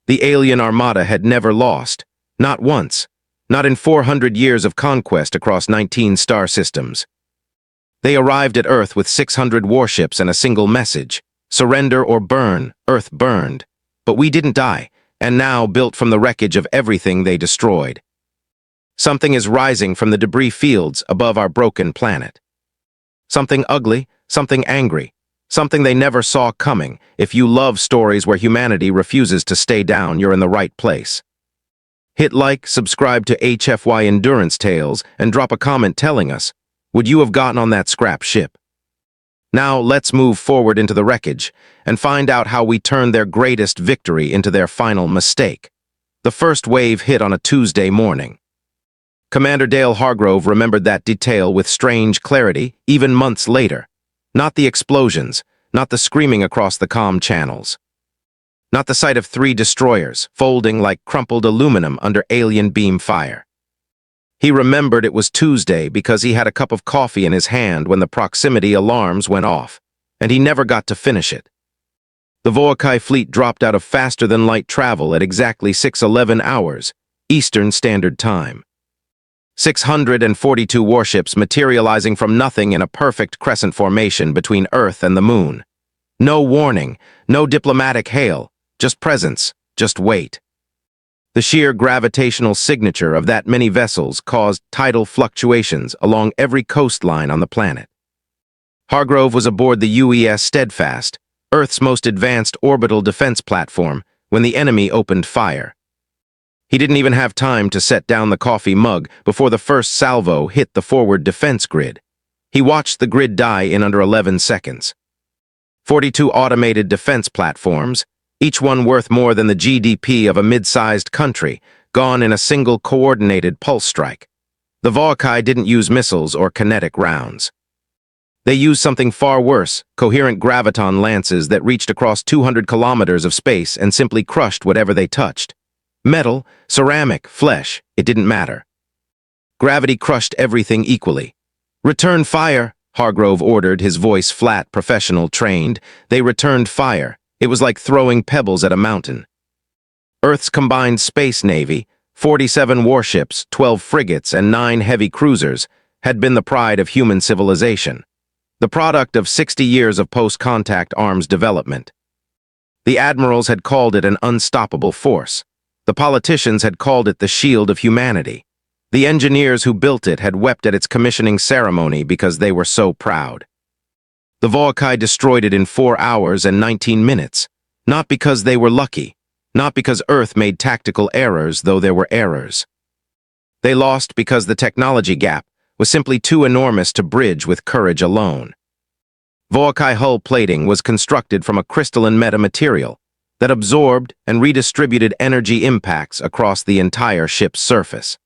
The alien armada had never lost, not once, not in 400 years of conquest across 19 star systems. They arrived at Earth with 600 warships and a single message: surrender or burn. Earth burned. But we didn't die, and now built from the wreckage of everything they destroyed. Something is rising from the debris fields above our broken planet. Something ugly, something angry, something they never saw coming. If you love stories where humanity refuses to stay down, you're in the right place. Hit like, subscribe to HFY Endurance Tales, and drop a comment telling us, would you have gotten on that scrap ship? Now let's move forward into the wreckage and find out how we turned their greatest victory into their final mistake. The first wave hit on a Tuesday morning. Commander Dale Hargrove remembered that detail with strange clarity, even months later. Not the explosions, not the screaming across the comm channels. Not the sight of 3 destroyers, folding like crumpled aluminum under alien beam fire. He remembered it was Tuesday because he had a cup of coffee in his hand when the proximity alarms went off, and he never got to finish it. The Volkai fleet dropped out of faster-than-light travel at exactly 6:11 hours, Eastern Standard Time. 642 warships materializing from nothing in a perfect crescent formation between Earth and the Moon. No warning, no diplomatic hail, just presence, just weight. The sheer gravitational signature of that many vessels caused tidal fluctuations along every coastline on the planet. Hargrove was aboard the UES Steadfast, Earth's most advanced orbital defense platform, when the enemy opened fire. He didn't even have time to set down the coffee mug before the first salvo hit the forward defense grid. He watched the grid die in under 11 seconds. 42 automated defense platforms, each one worth more than the GDP of a mid-sized country, gone in a single coordinated pulse strike. The Volkai didn't use missiles or kinetic rounds. They used something far worse, coherent graviton lances that reached across 200 kilometers of space and simply crushed whatever they touched. Metal, ceramic, flesh, it didn't matter. Gravity crushed everything equally. "Return fire," Hargrove ordered, his voice flat, professional, trained. They returned fire. It was like throwing pebbles at a mountain. Earth's combined space navy, 47 warships, 12 frigates, and 9 heavy cruisers, had been the pride of human civilization. The product of 60 years of post-contact arms development. The admirals had called it an unstoppable force. The politicians had called it the shield of humanity. The engineers who built it had wept at its commissioning ceremony because they were so proud. The Volkai destroyed it in 4 hours and 19 minutes, not because they were lucky, not because Earth made tactical errors, though there were errors. They lost because the technology gap was simply too enormous to bridge with courage alone. Volkai hull plating was constructed from a crystalline metamaterial that absorbed and redistributed energy impacts across the entire ship's surface.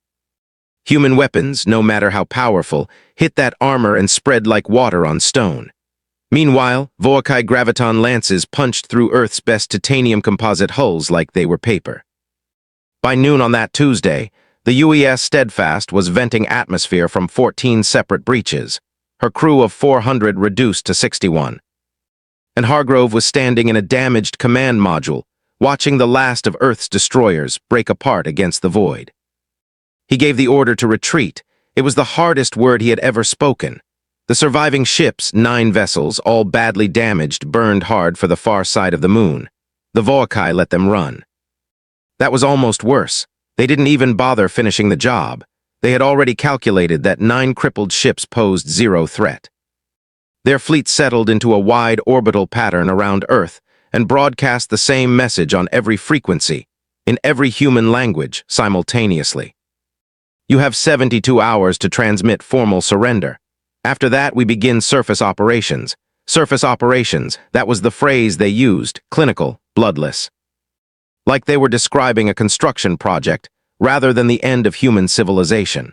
Human weapons, no matter how powerful, hit that armor and spread like water on stone. Meanwhile, Volkai graviton lances punched through Earth's best titanium composite hulls like they were paper. By noon on that Tuesday, the UES Steadfast was venting atmosphere from 14 separate breaches, her crew of 400 reduced to 61. And Hargrove was standing in a damaged command module, watching the last of Earth's destroyers break apart against the void. He gave the order to retreat. It was the hardest word he had ever spoken. The surviving ships, 9 vessels, all badly damaged, burned hard for the far side of the Moon. The Volkai let them run. That was almost worse. They didn't even bother finishing the job. They had already calculated that 9 crippled ships posed zero threat. Their fleet settled into a wide orbital pattern around Earth and broadcast the same message on every frequency, in every human language, simultaneously. You have 72 hours to transmit formal surrender. After that, we begin surface operations. Surface operations, that was the phrase they used, clinical, bloodless. Like they were describing a construction project, rather than the end of human civilization.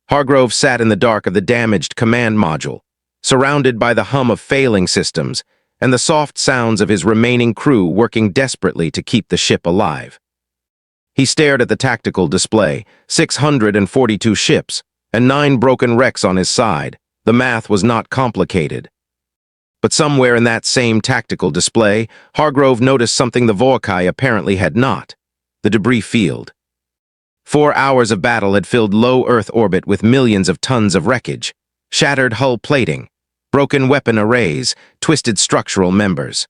Hargrove sat in the dark of the damaged command module, surrounded by the hum of failing systems and the soft sounds of his remaining crew working desperately to keep the ship alive. He stared at the tactical display, 642 ships, and 9 broken wrecks on his side. The math was not complicated. But somewhere in that same tactical display, Hargrove noticed something the Vorkai apparently had not: the debris field. 4 hours of battle had filled low Earth orbit with millions of tons of wreckage, shattered hull plating, broken weapon arrays, twisted structural members.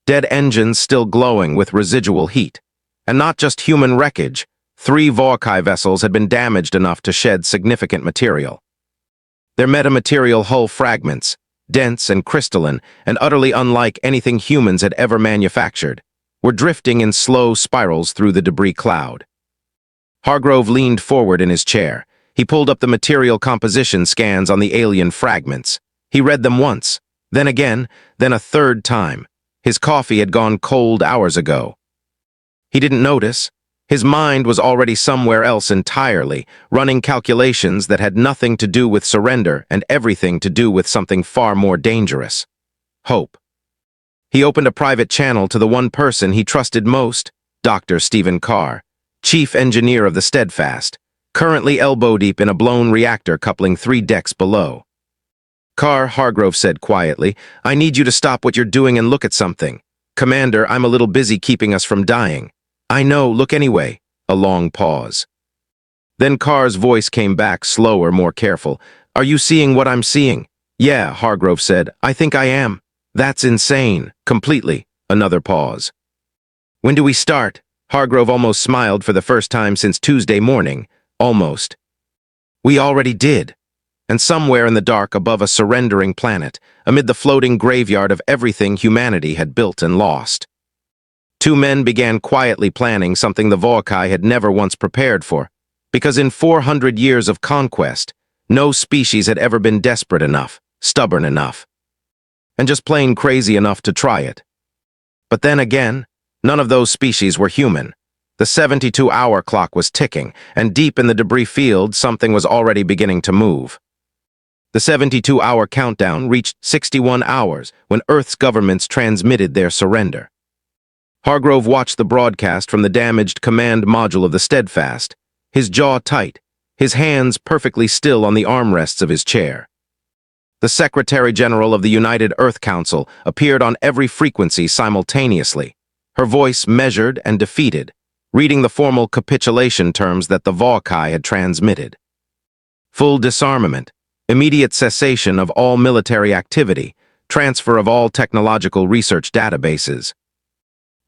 Dead engines still glowing with residual heat. And not just human wreckage, 3 Vorkai vessels had been damaged enough to shed significant material. Their metamaterial hull fragments, dense and crystalline and utterly unlike anything humans had ever manufactured, were drifting in slow spirals through the debris cloud. Hargrove leaned forward in his chair. He pulled up the material composition scans on the alien fragments. He read them once, then again, then a third time. His coffee had gone cold hours ago. He didn't notice. His mind was already somewhere else entirely, running calculations that had nothing to do with surrender and everything to do with something far more dangerous: hope. He opened a private channel to the one person he trusted most, Dr. Stephen Carr, chief engineer of the Steadfast, currently elbow-deep in a blown reactor coupling 3 decks below. "Carr," Hargrove said quietly, "I need you to stop what you're doing and look at something. Commander, I'm a little busy keeping us from dying." "I know, look anyway." A long pause. Then Carr's voice came back, slower, more careful. "Are you seeing what I'm seeing?" "Yeah," Hargrove said. "I think I am." "That's insane. Completely." Another pause. "When do we start?" Hargrove almost smiled for the first time since Tuesday morning. Almost. "We already did." And somewhere in the dark above a surrendering planet, amid the floating graveyard of everything humanity had built and lost, 2 men began quietly planning something the Vorkai had never once prepared for, because in 400 years of conquest, no species had ever been desperate enough, stubborn enough, and just plain crazy enough to try it. But then again, none of those species were human. The 72-hour clock was ticking, and deep in the debris field, something was already beginning to move. The 72-hour countdown reached 61 hours when Earth's governments transmitted their surrender. Hargrove watched the broadcast from the damaged command module of the Steadfast, his jaw tight, his hands perfectly still on the armrests of his chair. The Secretary General of the United Earth Council appeared on every frequency simultaneously, her voice measured and defeated, reading the formal capitulation terms that the Vorkai had transmitted. Full disarmament, immediate cessation of all military activity, transfer of all technological research databases,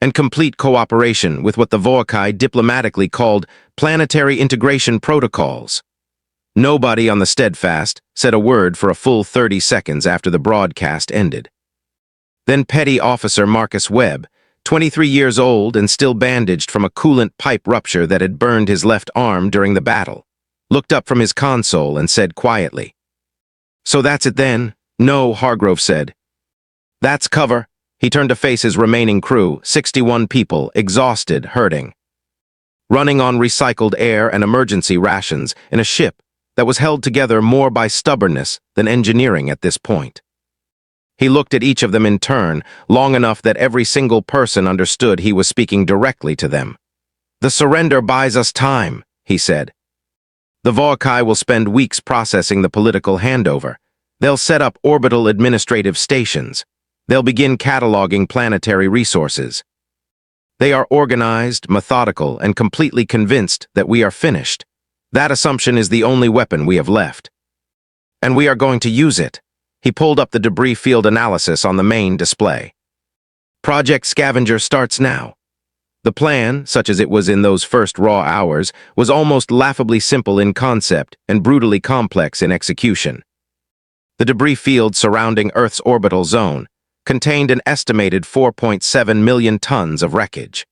and complete cooperation with what the Vorkai diplomatically called planetary integration protocols. Nobody on the Steadfast said a word for a full 30 seconds after the broadcast ended. Then Petty Officer Marcus Webb, 23 years old and still bandaged from a coolant pipe rupture that had burned his left arm during the battle, looked up from his console and said quietly, "So that's it then?" "No," Hargrove said. "That's cover." He turned to face his remaining crew, 61 people, exhausted, hurting, running on recycled air and emergency rations in a ship that was held together more by stubbornness than engineering at this point. He looked at each of them in turn, long enough that every single person understood he was speaking directly to them. "The surrender buys us time," he said. "The Vorkai will spend weeks processing the political handover. They'll set up orbital administrative stations. They'll begin cataloging planetary resources. They are organized, methodical, and completely convinced that we are finished. That assumption is the only weapon we have left. And we are going to use it." He pulled up the debris field analysis on the main display. "Project Scavenger starts now." The plan, such as it was in those first raw hours, was almost laughably simple in concept and brutally complex in execution. The debris field surrounding Earth's orbital zone contained an estimated 4.7 million tons of wreckage.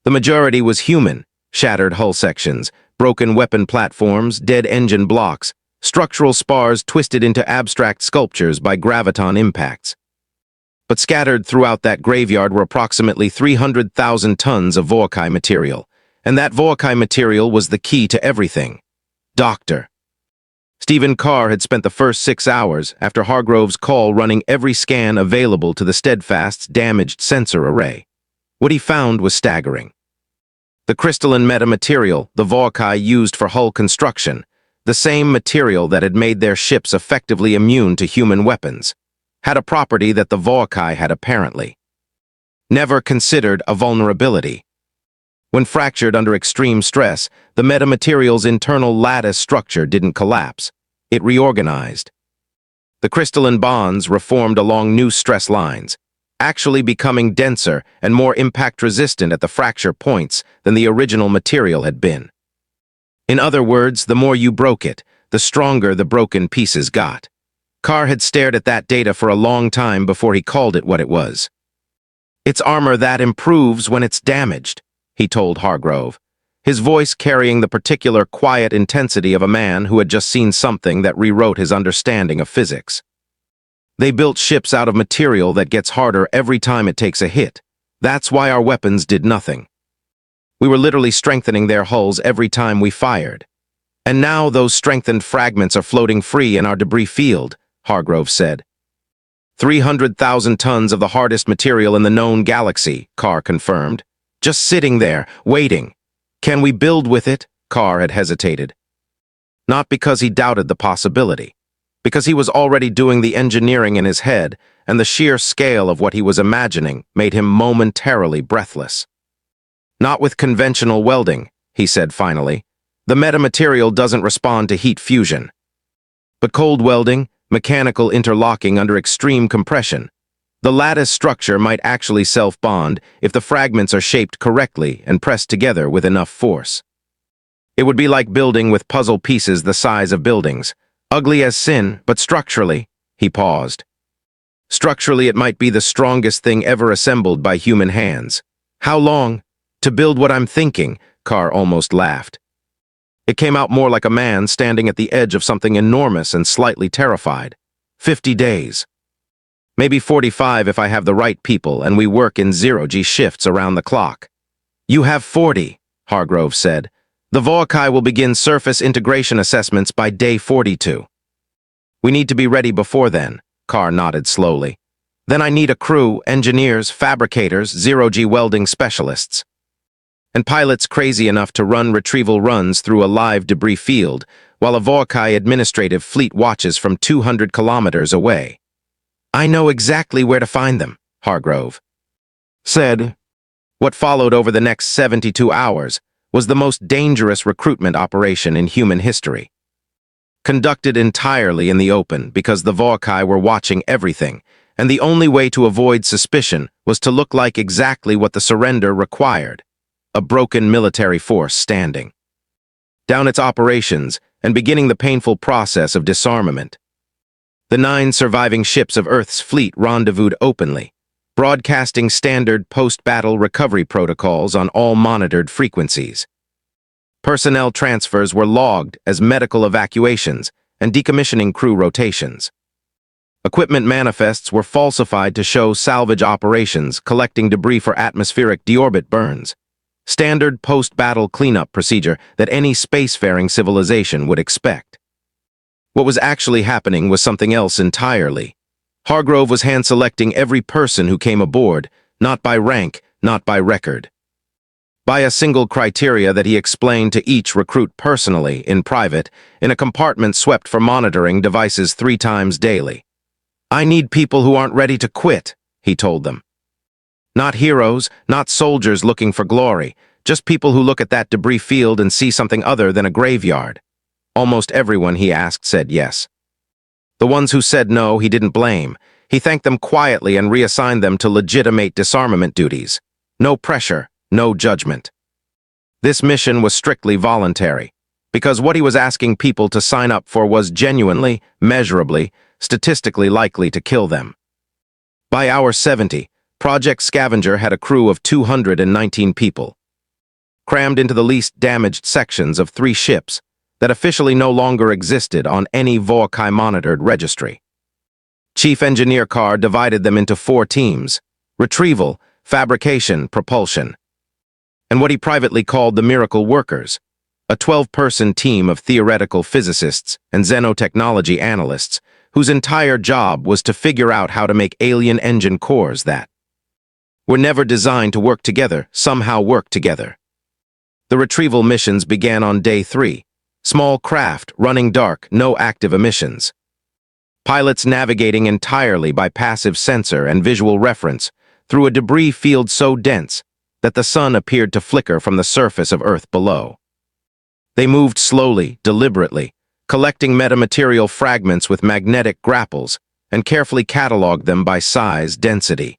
The majority was human: shattered hull sections, broken weapon platforms, dead engine blocks, structural spars twisted into abstract sculptures by graviton impacts. But scattered throughout that graveyard were approximately 300,000 tons of Vorkai material, and that Vorkai material was the key to everything. Dr. Stephen Carr had spent the first 6 hours after Hargrove's call running every scan available to the Steadfast's damaged sensor array. What he found was staggering. The crystalline metamaterial the Vorkai used for hull construction, the same material that had made their ships effectively immune to human weapons, had a property that the Vorkai had apparently never considered a vulnerability. When fractured under extreme stress, the metamaterial's internal lattice structure didn't collapse. It reorganized. The crystalline bonds reformed along new stress lines, actually becoming denser and more impact-resistant at the fracture points than the original material had been. In other words, the more you broke it, the stronger the broken pieces got. Carr had stared at that data for a long time before he called it what it was. "It's armor that improves when it's damaged," he told Hargrove, his voice carrying the particular quiet intensity of a man who had just seen something that rewrote his understanding of physics. "They built ships out of material that gets harder every time it takes a hit. That's why our weapons did nothing. We were literally strengthening their hulls every time we fired. And now those strengthened fragments are floating free in our debris field," Hargrove said. 300,000 tons of the hardest material in the known galaxy, Carr confirmed. "Just sitting there, waiting. Can we build with it?" Carr had hesitated. Not because he doubted the possibility, because he was already doing the engineering in his head, and the sheer scale of what he was imagining made him momentarily breathless. "Not with conventional welding," he said finally. "The metamaterial doesn't respond to heat fusion. But cold welding, mechanical interlocking under extreme compression, the lattice structure might actually self-bond if the fragments are shaped correctly and pressed together with enough force. It would be like building with puzzle pieces the size of buildings. Ugly as sin, but structurally," he paused. "Structurally, it might be the strongest thing ever assembled by human hands. How long? To build what I'm thinking," Carr almost laughed. It came out more like a man standing at the edge of something enormous and slightly terrified. 50 days. Maybe 45 if I have the right people and we work in zero-G shifts around the clock. "You have 40, Hargrove said. "The Vorkai will begin surface integration assessments by day 42. "We need to be ready before then," Carr nodded slowly. "Then I need a crew, engineers, fabricators, zero-G welding specialists. And pilots crazy enough to run retrieval runs through a live debris field, while a Vorkai administrative fleet watches from 200 kilometers away." "I know exactly where to find them," Hargrove said. What followed over the next 72 hours was the most dangerous recruitment operation in human history. Conducted entirely in the open because the Vorkai were watching everything, and the only way to avoid suspicion was to look like exactly what the surrender required. A broken military force standing down its operations and beginning the painful process of disarmament. The 9 surviving ships of Earth's fleet rendezvoused openly, broadcasting standard post-battle recovery protocols on all monitored frequencies. Personnel transfers were logged as medical evacuations and decommissioning crew rotations. Equipment manifests were falsified to show salvage operations collecting debris for atmospheric deorbit burns. Standard post-battle cleanup procedure that any spacefaring civilization would expect. What was actually happening was something else entirely. Hargrove was hand-selecting every person who came aboard, not by rank, not by record. By a single criteria that he explained to each recruit personally, in private, in a compartment swept for monitoring devices 3 times daily. "I need people who aren't ready to quit," he told them. "Not heroes, not soldiers looking for glory, just people who look at that debris field and see something other than a graveyard." Almost everyone he asked said yes. The ones who said no, he didn't blame. He thanked them quietly and reassigned them to legitimate disarmament duties. No pressure, no judgment. This mission was strictly voluntary, because what he was asking people to sign up for was genuinely, measurably, statistically likely to kill them. By hour 70, Project Scavenger had a crew of 219 people, crammed into the least damaged sections of 3 ships that officially no longer existed on any Vorkai-monitored registry. Chief Engineer Carr divided them into 4 teams: retrieval, fabrication, propulsion, and what he privately called the Miracle Workers, a 12-person team of theoretical physicists and xenotechnology analysts whose entire job was to figure out how to make alien engine cores that were never designed to work together, somehow work together. The retrieval missions began on day 3. Small craft, running dark, no active emissions. Pilots navigating entirely by passive sensor and visual reference through a debris field so dense that the sun appeared to flicker from the surface of Earth below. They moved slowly, deliberately, collecting metamaterial fragments with magnetic grapples and carefully cataloged them by size, density,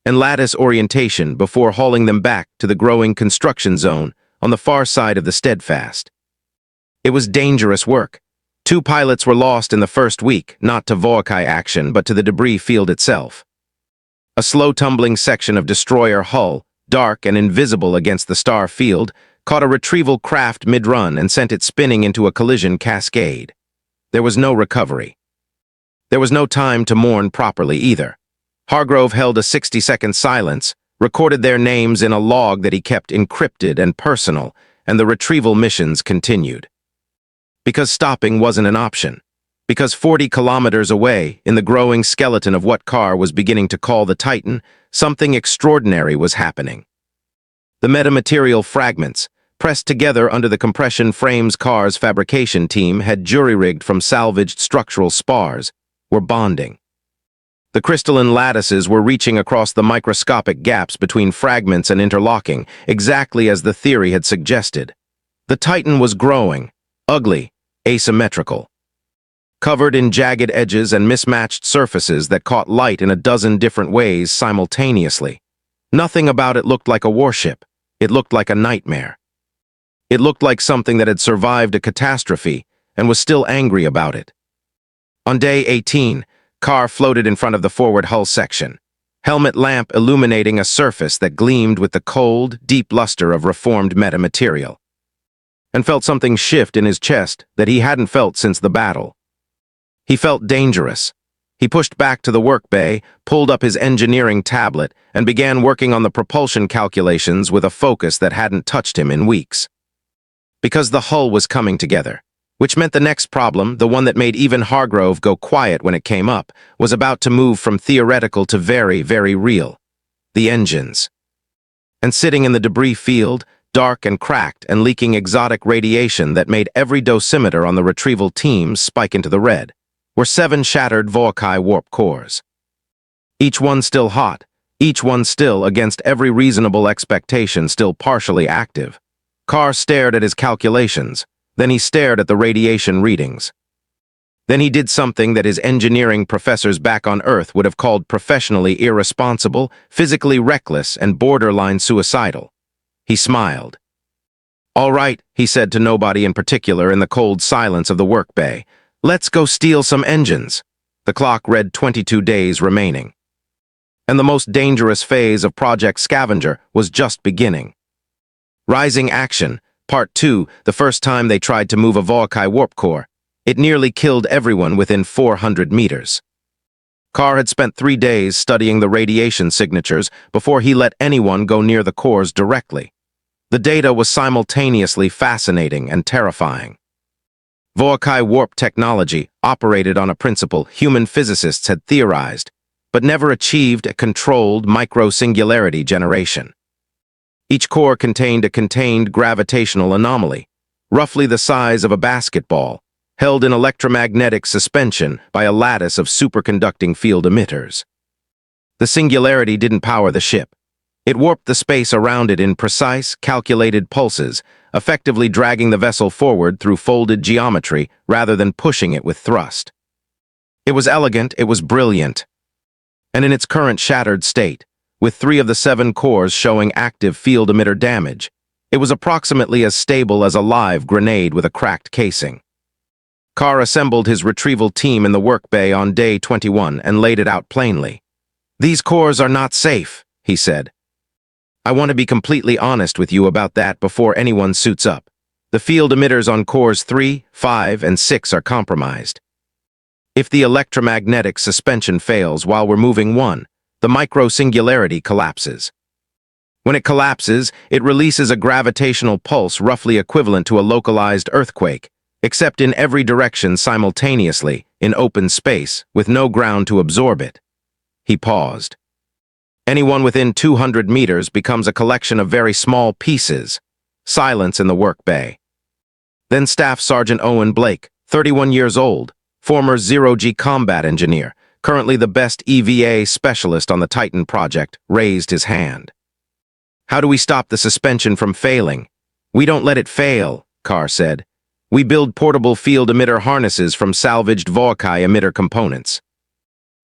and lattice orientation before hauling them back to the growing construction zone on the far side of the steadfast. It was dangerous work. 2 pilots were lost in the first week, not to Volkai action, but to the debris field itself. A slow-tumbling section of destroyer hull, dark and invisible against the star field, caught a retrieval craft mid-run and sent it spinning into a collision cascade. There was no recovery. There was no time to mourn properly either. Hargrove held a 60-second silence, recorded their names in a log that he kept encrypted and personal, and the retrieval missions continued. Because stopping wasn't an option. Because 40 kilometers away, in the growing skeleton of what Carr was beginning to call the Titan, something extraordinary was happening. The metamaterial fragments, pressed together under the compression frames Carr's fabrication team had jury-rigged from salvaged structural spars, were bonding. The crystalline lattices were reaching across the microscopic gaps between fragments and interlocking, exactly as the theory had suggested. The Titan was growing, ugly, asymmetrical, covered in jagged edges and mismatched surfaces that caught light in a dozen different ways simultaneously. Nothing about it looked like a warship. It looked like a nightmare. It looked like something that had survived a catastrophe and was still angry about it. On day 18, Carr floated in front of the forward hull section, helmet lamp illuminating a surface that gleamed with the cold, deep luster of reformed metamaterial, and felt something shift in his chest that he hadn't felt since the battle. He felt dangerous. He pushed back to the work bay, pulled up his engineering tablet, and began working on the propulsion calculations with a focus that hadn't touched him in weeks. Because the hull was coming together, which meant the next problem, the one that made even Hargrove go quiet when it came up, was about to move from theoretical to very, very real. The engines. And sitting in the debris field, dark and cracked and leaking exotic radiation that made every dosimeter on the retrieval team spike into the red, were 7 shattered Volkai warp cores. Each one still hot, each one still, against every reasonable expectation, still partially active. Carr stared at his calculations, then he stared at the radiation readings. Then he did something that his engineering professors back on Earth would have called professionally irresponsible, physically reckless, and borderline suicidal. He smiled. "All right," he said to nobody in particular in the cold silence of the work bay. "Let's go steal some engines." The clock read 22 days remaining. And the most dangerous phase of Project Scavenger was just beginning. Rising Action, Part 2, the first time they tried to move a Volkai warp core. It nearly killed everyone within 400 meters. Carr had spent 3 days studying the radiation signatures before he let anyone go near the cores directly. The data was simultaneously fascinating and terrifying. Volkai warp technology operated on a principle human physicists had theorized, but never achieved a controlled micro-singularity generation. Each core contained a contained gravitational anomaly, roughly the size of a basketball, held in electromagnetic suspension by a lattice of superconducting field emitters. The singularity didn't power the ship. It warped the space around it in precise, calculated pulses, effectively dragging the vessel forward through folded geometry rather than pushing it with thrust. It was elegant, it was brilliant. And in its current shattered state, with 3 of the 7 cores showing active field emitter damage, it was approximately as stable as a live grenade with a cracked casing. Carr assembled his retrieval team in the work bay on day 21 and laid it out plainly. "These cores are not safe," he said. "I want to be completely honest with you about that before anyone suits up. The field emitters on cores 3, 5, and 6 are compromised. If the electromagnetic suspension fails while we're moving one, the micro-singularity collapses. When it collapses, it releases a gravitational pulse roughly equivalent to a localized earthquake, except in every direction simultaneously, in open space, with no ground to absorb it." He paused. "Anyone within 200 meters becomes a collection of very small pieces." Silence in the work bay. Then Staff Sergeant Owen Blake, 31 years old, former zero-G combat engineer, currently the best EVA specialist on the Titan project, raised his hand. "How do we stop the suspension from failing?" "We don't let it fail," Carr said. "We build portable field emitter harnesses from salvaged Volkai emitter components.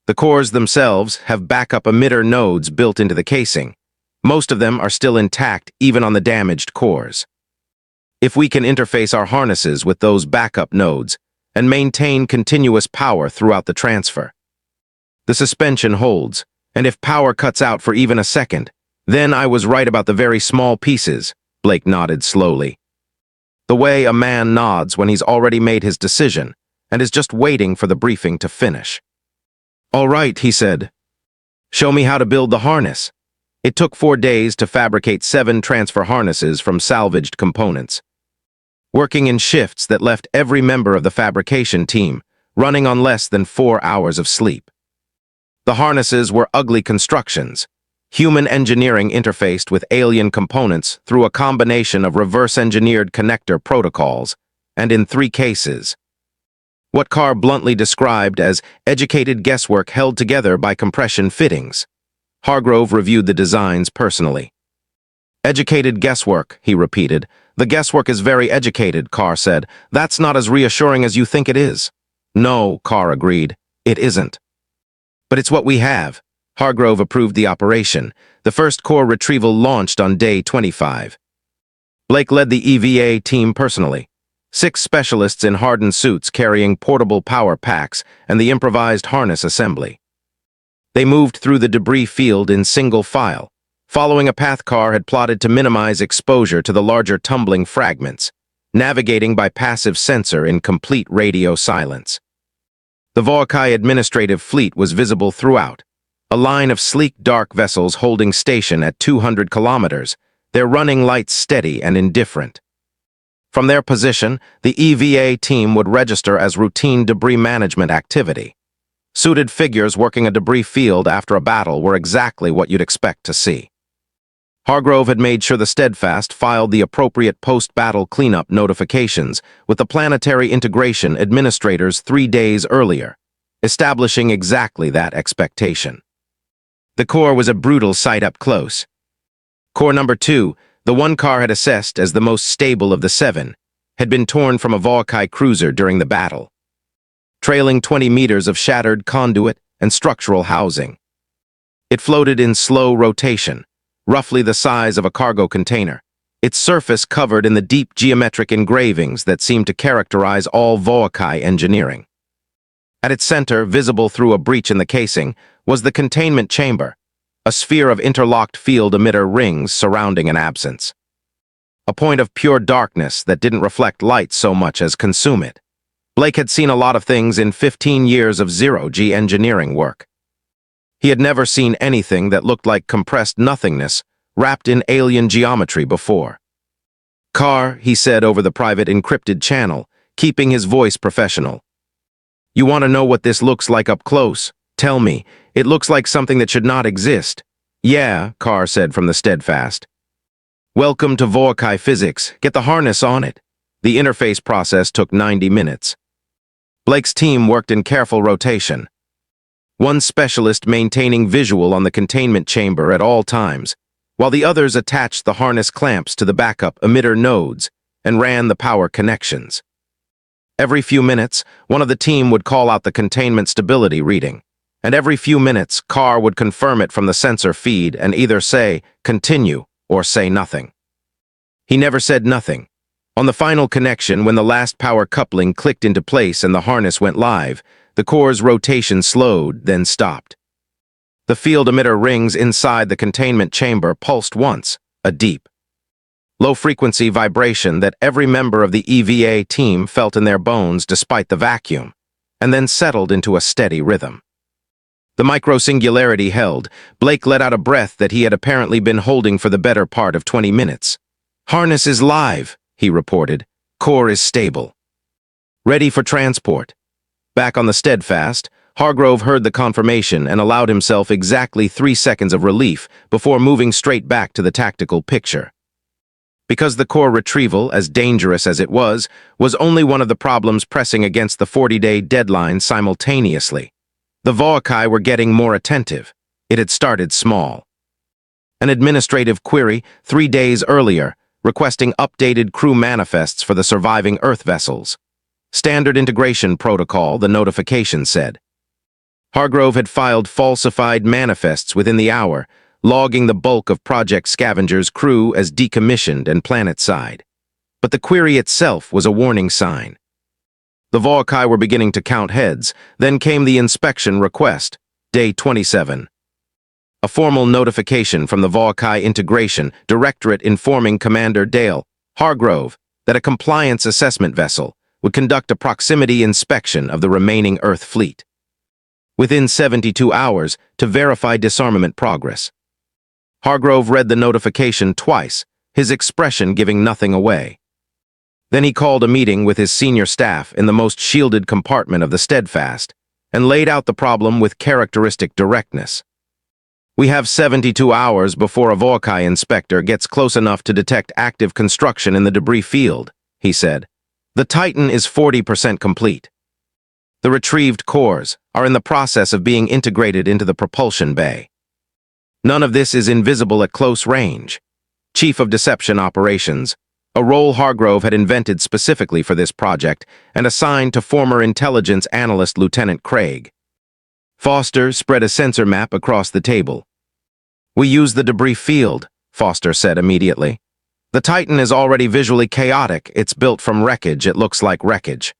The cores themselves have backup emitter nodes built into the casing. Most of them are still intact even on the damaged cores. If we can interface our harnesses with those backup nodes and maintain continuous power throughout the transfer, the suspension holds, and if power cuts out for even a second, then I was right about the very small pieces," Blake nodded slowly. The way a man nods when he's already made his decision and is just waiting for the briefing to finish. "All right," he said. "Show me how to build the harness." It took 4 days to fabricate 7 transfer harnesses from salvaged components, working in shifts that left every member of the fabrication team running on less than 4 hours of sleep. The harnesses were ugly constructions, human engineering interfaced with alien components through a combination of reverse-engineered connector protocols, and in 3 cases, what Carr bluntly described as educated guesswork held together by compression fittings. Hargrove reviewed the designs personally. "Educated guesswork," he repeated. "The guesswork is very educated," Carr said. "That's not as reassuring as you think it is." "No," Carr agreed. "It isn't. But it's what we have." Hargrove approved the operation. The first core retrieval launched on day 25. Blake led the EVA team personally. 6 specialists in hardened suits carrying portable power packs and the improvised harness assembly. They moved through the debris field in single file, following a path Carr had plotted to minimize exposure to the larger tumbling fragments, navigating by passive sensor in complete radio silence. The Volkai administrative fleet was visible throughout, a line of sleek dark vessels holding station at 200 kilometers, their running lights steady and indifferent. From their position, the EVA team would register as routine debris management activity. Suited figures working a debris field after a battle were exactly what you'd expect to see. Hargrove had made sure the Steadfast filed the appropriate post-battle cleanup notifications with the Planetary Integration administrators 3 days earlier, establishing exactly that expectation. The core was a brutal sight up close. Core number 2, the one Carr had assessed as the most stable of the 7, had been torn from a Volkai cruiser during the battle, trailing 20 meters of shattered conduit and structural housing. It floated in slow rotation, roughly the size of a cargo container, its surface covered in the deep geometric engravings that seemed to characterize all Volkai engineering. At its center, visible through a breach in the casing, was the containment chamber, a sphere of interlocked field emitter rings surrounding an absence. A point of pure darkness that didn't reflect light so much as consume it. Blake had seen a lot of things in 15 years of zero-G engineering work. He had never seen anything that looked like compressed nothingness wrapped in alien geometry before. "Carr," he said over the private encrypted channel, keeping his voice professional. "You want to know what this looks like up close? Tell me. It looks like something that should not exist." "Yeah," Carr said from the Steadfast. "Welcome to Volkai physics. Get the harness on it." The interface process took 90 minutes. Blake's team worked in careful rotation. One specialist maintaining visual on the containment chamber at all times, while the others attached the harness clamps to the backup emitter nodes and ran the power connections. Every few minutes, one of the team would call out the containment stability reading, and every few minutes, Carr would confirm it from the sensor feed and either say, "Continue," or say nothing. He never said nothing. On the final connection, when the last power coupling clicked into place and the harness went live, the core's rotation slowed, then stopped. The field emitter rings inside the containment chamber pulsed once, a deep, low-frequency vibration that every member of the EVA team felt in their bones despite the vacuum, and then settled into a steady rhythm. The micro-singularity held. Blake let out a breath that he had apparently been holding for the better part of 20 minutes. "Harness is live," he reported. "Core is stable. Ready for transport." Back on the Steadfast, Hargrove heard the confirmation and allowed himself exactly 3 seconds of relief before moving straight back to the tactical picture. Because the core retrieval, as dangerous as it was only one of the problems pressing against the 40-day deadline simultaneously. The Volkai were getting more attentive. It had started small. An administrative query 3 days earlier, requesting updated crew manifests for the surviving Earth vessels. Standard integration protocol, the notification said. Hargrove had filed falsified manifests within the hour, logging the bulk of Project Scavenger's crew as decommissioned and planet-side. But the query itself was a warning sign. The Volkai were beginning to count heads, then came the inspection request, day 27. A formal notification from the Volkai Integration Directorate informing Commander Dale Hargrove that a compliance assessment vessel would conduct a proximity inspection of the remaining Earth fleet within 72 hours to verify disarmament progress. Hargrove read the notification twice, his expression giving nothing away. Then he called a meeting with his senior staff in the most shielded compartment of the Steadfast and laid out the problem with characteristic directness. We have 72 hours before a Volkai inspector gets close enough to detect active construction in the debris field, he said. The Titan is 40% complete. The retrieved cores are in the process of being integrated into the propulsion bay. None of this is invisible at close range. Chief of Deception Operations, a role Hargrove had invented specifically for this project and assigned to former intelligence analyst Lieutenant Craig. Foster spread a sensor map across the table. We use the debris field, Foster said immediately. The Titan is already visually chaotic. It's built from wreckage. It looks like wreckage.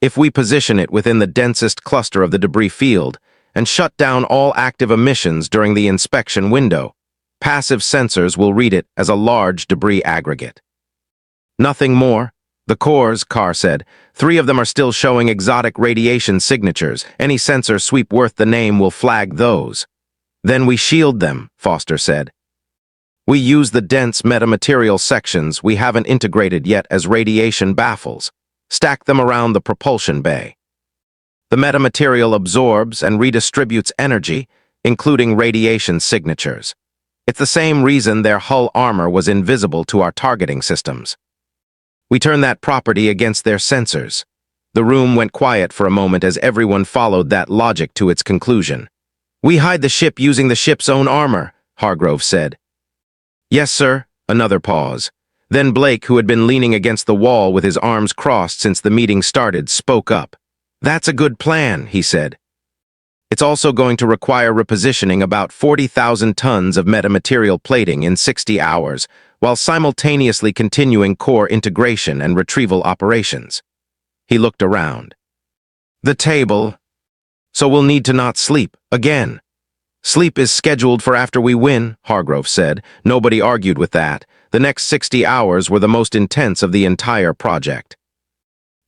If we position it within the densest cluster of the debris field and shut down all active emissions during the inspection window, passive sensors will read it as a large debris aggregate. Nothing more. The cores, Carr said. 3 of them are still showing exotic radiation signatures. Any sensor sweep worth the name will flag those. Then we shield them, Foster said. We use the dense metamaterial sections we haven't integrated yet as radiation baffles. Stack them around the propulsion bay. The metamaterial absorbs and redistributes energy, including radiation signatures. It's the same reason their hull armor was invisible to our targeting systems. We turn that property against their sensors. The room went quiet for a moment as everyone followed that logic to its conclusion. We hide the ship using the ship's own armor, Hargrove said. Yes, sir. Another pause. Then Blake, who had been leaning against the wall with his arms crossed since the meeting started, spoke up. That's a good plan, he said. It's also going to require repositioning about 40,000 tons of metamaterial plating in 60 hours, while simultaneously continuing core integration and retrieval operations. He looked around. The table. So we'll need to not sleep, again. Sleep is scheduled for after we win, Hargrove said. Nobody argued with that. The next 60 hours were the most intense of the entire project.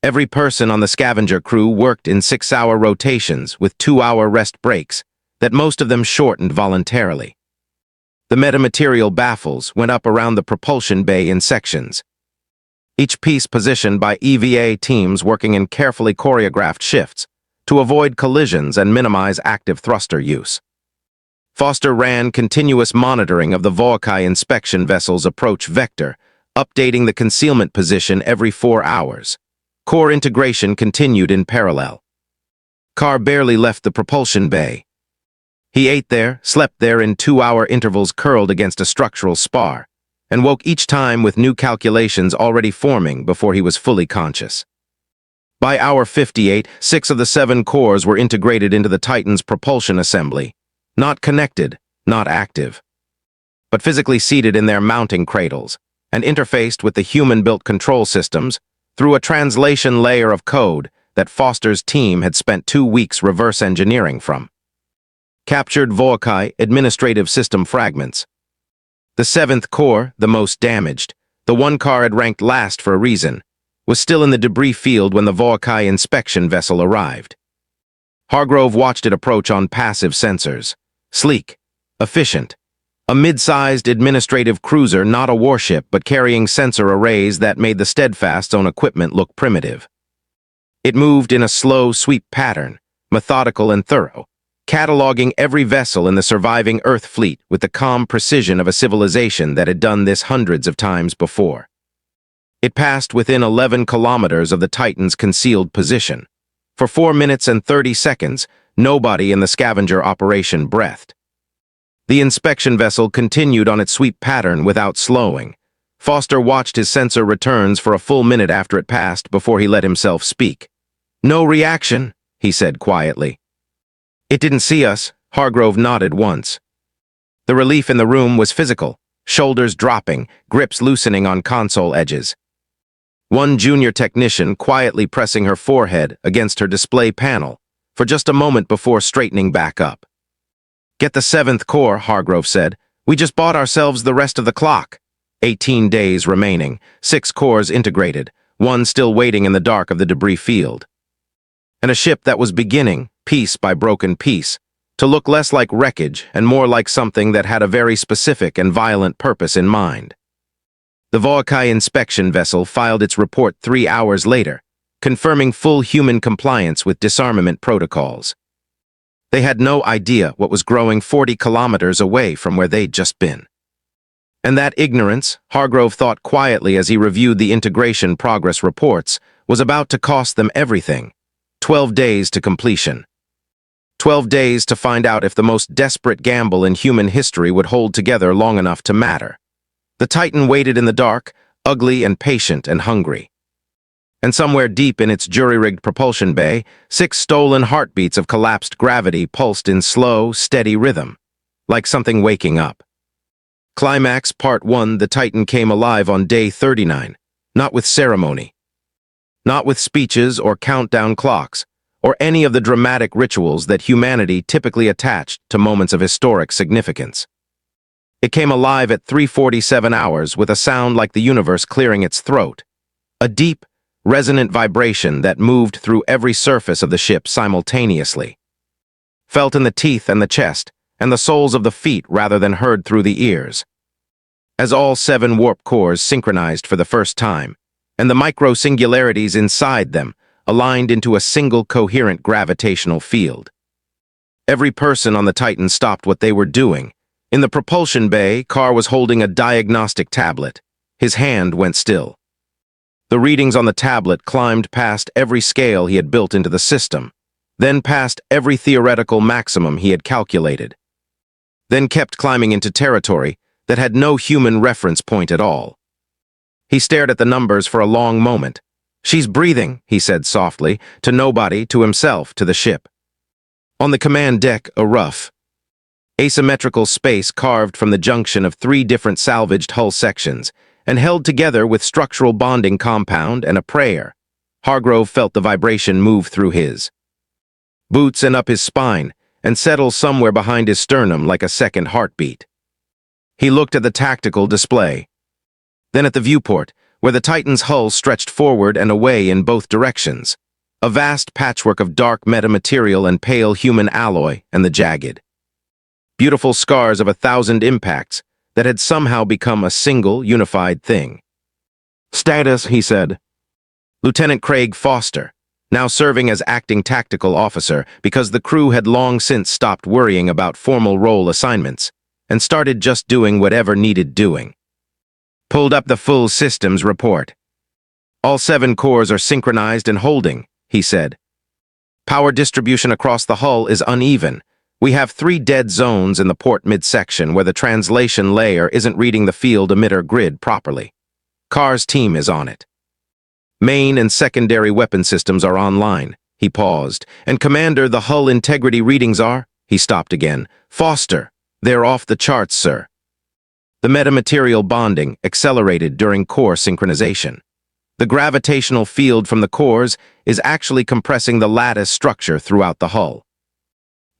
Every person on the scavenger crew worked in 6-hour rotations with 2-hour rest breaks, that most of them shortened voluntarily. The metamaterial baffles went up around the propulsion bay in sections, each piece positioned by EVA teams working in carefully choreographed shifts to avoid collisions and minimize active thruster use. Foster ran continuous monitoring of the Volkai inspection vessel's approach vector, updating the concealment position every 4 hours. Core integration continued in parallel. Carr barely left the propulsion bay. He ate there, slept there in 2-hour intervals curled against a structural spar, and woke each time with new calculations already forming before he was fully conscious. By hour 58, 6 of the 7 cores were integrated into the Titan's propulsion assembly. Not connected, not active, but physically seated in their mounting cradles and interfaced with the human-built control systems through a translation layer of code that Foster's team had spent 2 weeks reverse engineering from. Captured Volkai administrative system fragments. The 7th core, the most damaged, the one car had ranked last for a reason, was still in the debris field when the Volkai inspection vessel arrived. Hargrove watched it approach on passive sensors. Sleek, efficient, a mid-sized administrative cruiser, not a warship, but carrying sensor arrays that made the Steadfast's own equipment look primitive. It moved in a slow sweep pattern, methodical and thorough, cataloging every vessel in the surviving Earth fleet with the calm precision of a civilization that had done this hundreds of times before. It passed within 11 kilometers of the Titan's concealed position. For 4 minutes and 30 seconds, nobody in the scavenger operation breathed. The inspection vessel continued on its sweep pattern without slowing. Foster watched his sensor returns for a full minute after it passed before he let himself speak. "No reaction," he said quietly. "It didn't see us," Hargrove nodded once. The relief in the room was physical, shoulders dropping, grips loosening on console edges. One junior technician quietly pressing her forehead against her display panel for just a moment before straightening back up. "Get the 7th core," Hargrove said. "We just bought ourselves the rest of the clock." 18 days remaining, 6 cores integrated, one still waiting in the dark of the debris field. And a ship that was beginning, piece by broken piece, to look less like wreckage and more like something that had a very specific and violent purpose in mind. The HFY inspection vessel filed its report 3 hours later, confirming full human compliance with disarmament protocols. They had no idea what was growing 40 kilometers away from where they'd just been. And that ignorance, Hargrove thought quietly as he reviewed the integration progress reports, was about to cost them everything. 12 days to completion. 12 days to find out if the most desperate gamble in human history would hold together long enough to matter. The Titan waited in the dark, ugly and patient and hungry. And somewhere deep in its jury-rigged propulsion bay, 6 stolen heartbeats of collapsed gravity pulsed in slow, steady rhythm, like something waking up. Climax Part 1. The Titan came alive on day 39, not with ceremony, not with speeches or countdown clocks, or any of the dramatic rituals that humanity typically attached to moments of historic significance. It came alive at 3:47 hours with a sound like the universe clearing its throat, a deep, resonant vibration that moved through every surface of the ship simultaneously, felt in the teeth and the chest, and the soles of the feet rather than heard through the ears. As all 7 warp cores synchronized for the first time, and the micro-singularities inside them aligned into a single coherent gravitational field. Every person on the Titan stopped what they were doing. In the propulsion bay, Carr was holding a diagnostic tablet. His hand went still. The readings on the tablet climbed past every scale he had built into the system, then past every theoretical maximum he had calculated, then kept climbing into territory that had no human reference point at all. He stared at the numbers for a long moment. "She's breathing," he said softly, to nobody, to himself, to the ship. On the command deck, a rough, asymmetrical space carved from the junction of 3 different salvaged hull sections and held together with structural bonding compound and a prayer. Hargrove felt the vibration move through his boots and up his spine and settle somewhere behind his sternum like a second heartbeat. He looked at the tactical display, then at the viewport, where the Titan's hull stretched forward and away in both directions, a vast patchwork of dark metamaterial and pale human alloy and the jagged, beautiful scars of 1,000 impacts that had somehow become a single, unified thing. "Status," he said. Lieutenant Craig Foster, now serving as acting tactical officer because the crew had long since stopped worrying about formal role assignments and started just doing whatever needed doing. Pulled up the full systems report. "All 7 cores are synchronized and holding," he said. "Power distribution across the hull is uneven. We have 3 dead zones in the port midsection where the translation layer isn't reading the field emitter grid properly. Carr's team is on it. Main and secondary weapon systems are online." He paused. "And Commander, the hull integrity readings are—" He stopped again. "Foster, they're off the charts, sir." The metamaterial bonding accelerated during core synchronization. The gravitational field from the cores is actually compressing the lattice structure throughout the hull.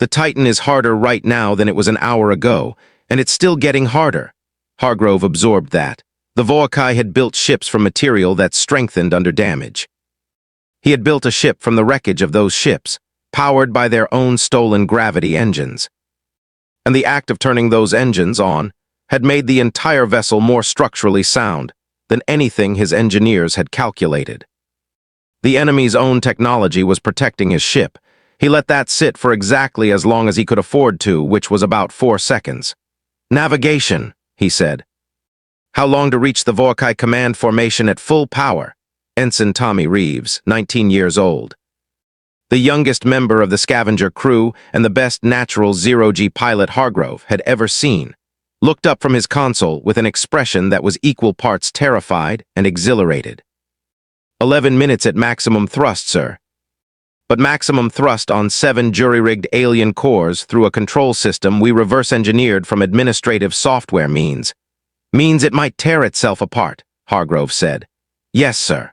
The Titan is harder right now than it was an hour ago, and it's still getting harder. Hargrove absorbed that. The HFY had built ships from material that strengthened under damage. He had built a ship from the wreckage of those ships, powered by their own stolen gravity engines. And the act of turning those engines on had made the entire vessel more structurally sound than anything his engineers had calculated. The enemy's own technology was protecting his ship, He let that sit for exactly as long as he could afford to, which was about 4 seconds. Navigation, he said. How long to reach the Vorkai command formation at full power? Ensign Tommy Reeves, 19 years old. The youngest member of the scavenger crew and the best natural zero-G pilot Hargrove had ever seen, looked up from his console with an expression that was equal parts terrified and exhilarated. 11 minutes at maximum thrust, sir. But maximum thrust on 7 jury-rigged alien cores through a control system we reverse-engineered from administrative software means it might tear itself apart, Hargrove said. Yes, sir.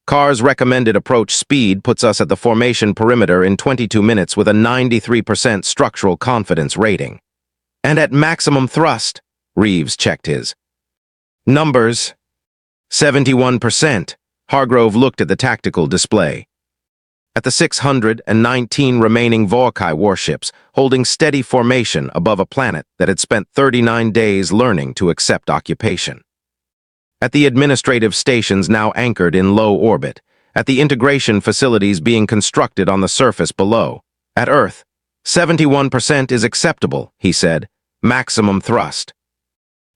Car's recommended approach speed puts us at the formation perimeter in 22 minutes with a 93% structural confidence rating. And at maximum thrust, Reeves checked his numbers. 71%. Hargrove looked at the tactical display. At the 619 remaining Vorkai warships, holding steady formation above a planet that had spent 39 days learning to accept occupation. At the administrative stations now anchored in low orbit, at the integration facilities being constructed on the surface below. At Earth, 71% is acceptable, he said. Maximum thrust.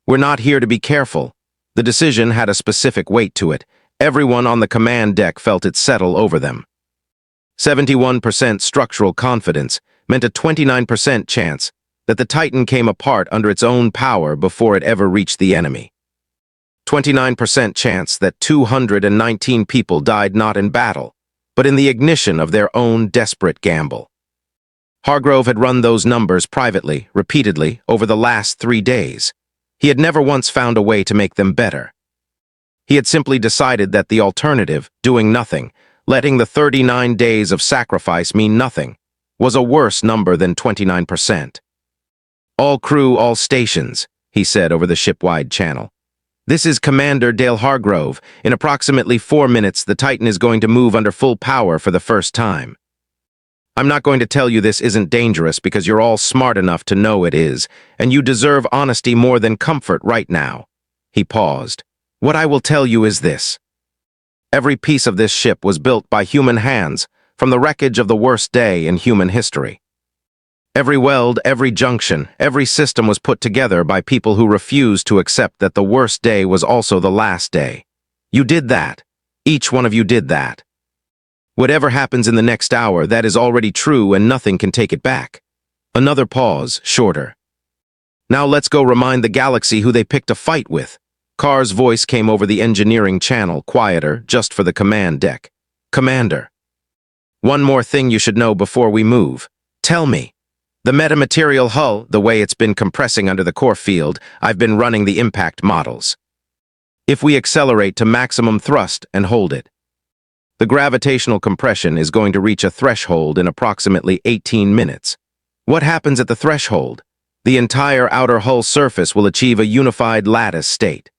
We're not here to be careful. The decision had a specific weight to it. Everyone on the command deck felt it settle over them. 71% structural confidence meant a 29% chance that the Titan came apart under its own power before it ever reached the enemy. 29% chance that 219 people died not in battle, but in the ignition of their own desperate gamble. Hargrove had run those numbers privately, repeatedly, over the last 3 days. He had never once found a way to make them better. He had simply decided that the alternative, doing nothing, letting the 39 days of sacrifice mean nothing, was a worse number than 29%. All crew, all stations, he said over the ship-wide channel. This is Commander Dale Hargrove. In approximately 4 minutes, the Titan is going to move under full power for the first time. I'm not going to tell you this isn't dangerous because you're all smart enough to know it is, and you deserve honesty more than comfort right now. He paused. What I will tell you is this. Every piece of this ship was built by human hands from the wreckage of the worst day in human history. Every weld, every junction, every system was put together by people who refused to accept that the worst day was also the last day. You did that. Each one of you did that. Whatever happens in the next hour, that is already true and nothing can take it back. Another pause, shorter. Now let's go remind the galaxy who they picked a fight with. Carr's voice came over the engineering channel, quieter, just for the command deck. Commander. One more thing you should know before we move. Tell me. The metamaterial hull, the way it's been compressing under the core field, I've been running the impact models. If we accelerate to maximum thrust and hold it, the gravitational compression is going to reach a threshold in approximately 18 minutes. What happens at the threshold? The entire outer hull surface will achieve a unified lattice state.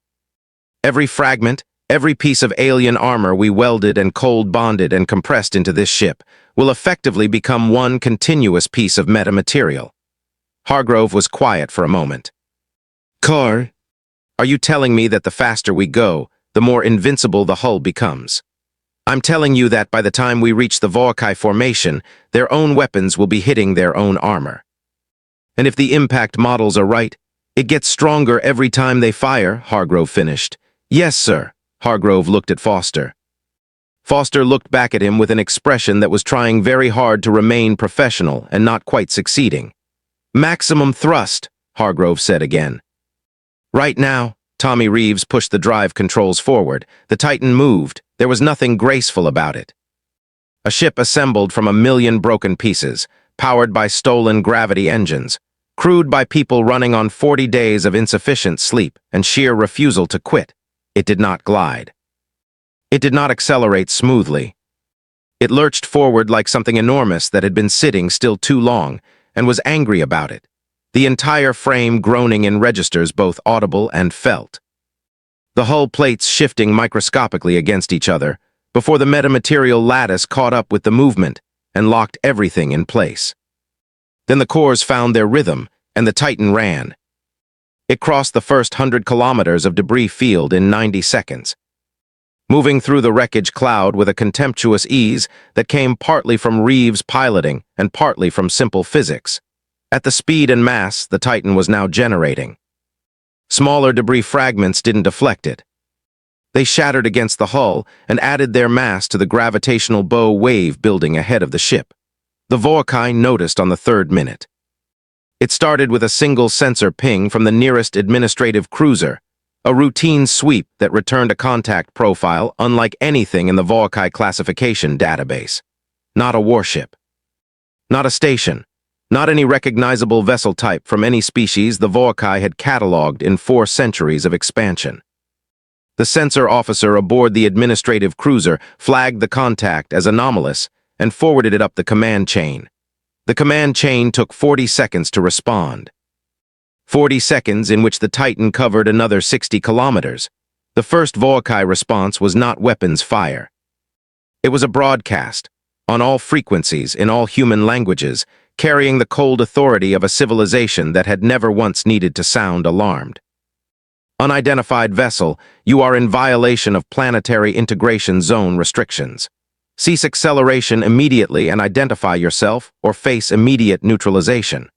Every fragment, every piece of alien armor we welded and cold bonded and compressed into this ship will effectively become one continuous piece of metamaterial. Hargrove was quiet for a moment. Carr, are you telling me that the faster we go, the more invincible the hull becomes? I'm telling you that by the time we reach the Vorkai formation, their own weapons will be hitting their own armor. And if the impact models are right, it gets stronger every time they fire, Hargrove finished. Yes, sir. Hargrove looked at Foster. Foster looked back at him with an expression that was trying very hard to remain professional and not quite succeeding. Maximum thrust, Hargrove said again. Right now, Tommy Reeves pushed the drive controls forward. The Titan moved. There was nothing graceful about it. A ship assembled from 1,000,000 broken pieces, powered by stolen gravity engines, crewed by people running on 40 days of insufficient sleep and sheer refusal to quit. It did not glide. It did not accelerate smoothly. It lurched forward like something enormous that had been sitting still too long and was angry about it, the entire frame groaning in registers both audible and felt. The hull plates shifting microscopically against each other before the metamaterial lattice caught up with the movement and locked everything in place. Then the cores found their rhythm and the Titan ran. It crossed the first 100 kilometers of debris field in 90 seconds. moving through the wreckage cloud with a contemptuous ease that came partly from Reeves' piloting and partly from simple physics. At the speed and mass the Titan was now generating, smaller debris fragments didn't deflect it. They shattered against the hull and added their mass to the gravitational bow wave building ahead of the ship. The Vorkai noticed on the third minute. It started with a single sensor ping from the nearest administrative cruiser, a routine sweep that returned a contact profile unlike anything in the Vorkai classification database. Not a warship. Not a station. Not any recognizable vessel type from any species the Vorkai had catalogued in 4 centuries of expansion. The sensor officer aboard the administrative cruiser flagged the contact as anomalous and forwarded it up the command chain. The command chain took 40 seconds to respond. 40 seconds in which the Titan covered another 60 kilometers. The first Vorkai response was not weapons fire. It was a broadcast, on all frequencies, in all human languages, carrying the cold authority of a civilization that had never once needed to sound alarmed. Unidentified vessel, you are in violation of planetary integration zone restrictions. Cease acceleration immediately and identify yourself or face immediate neutralization.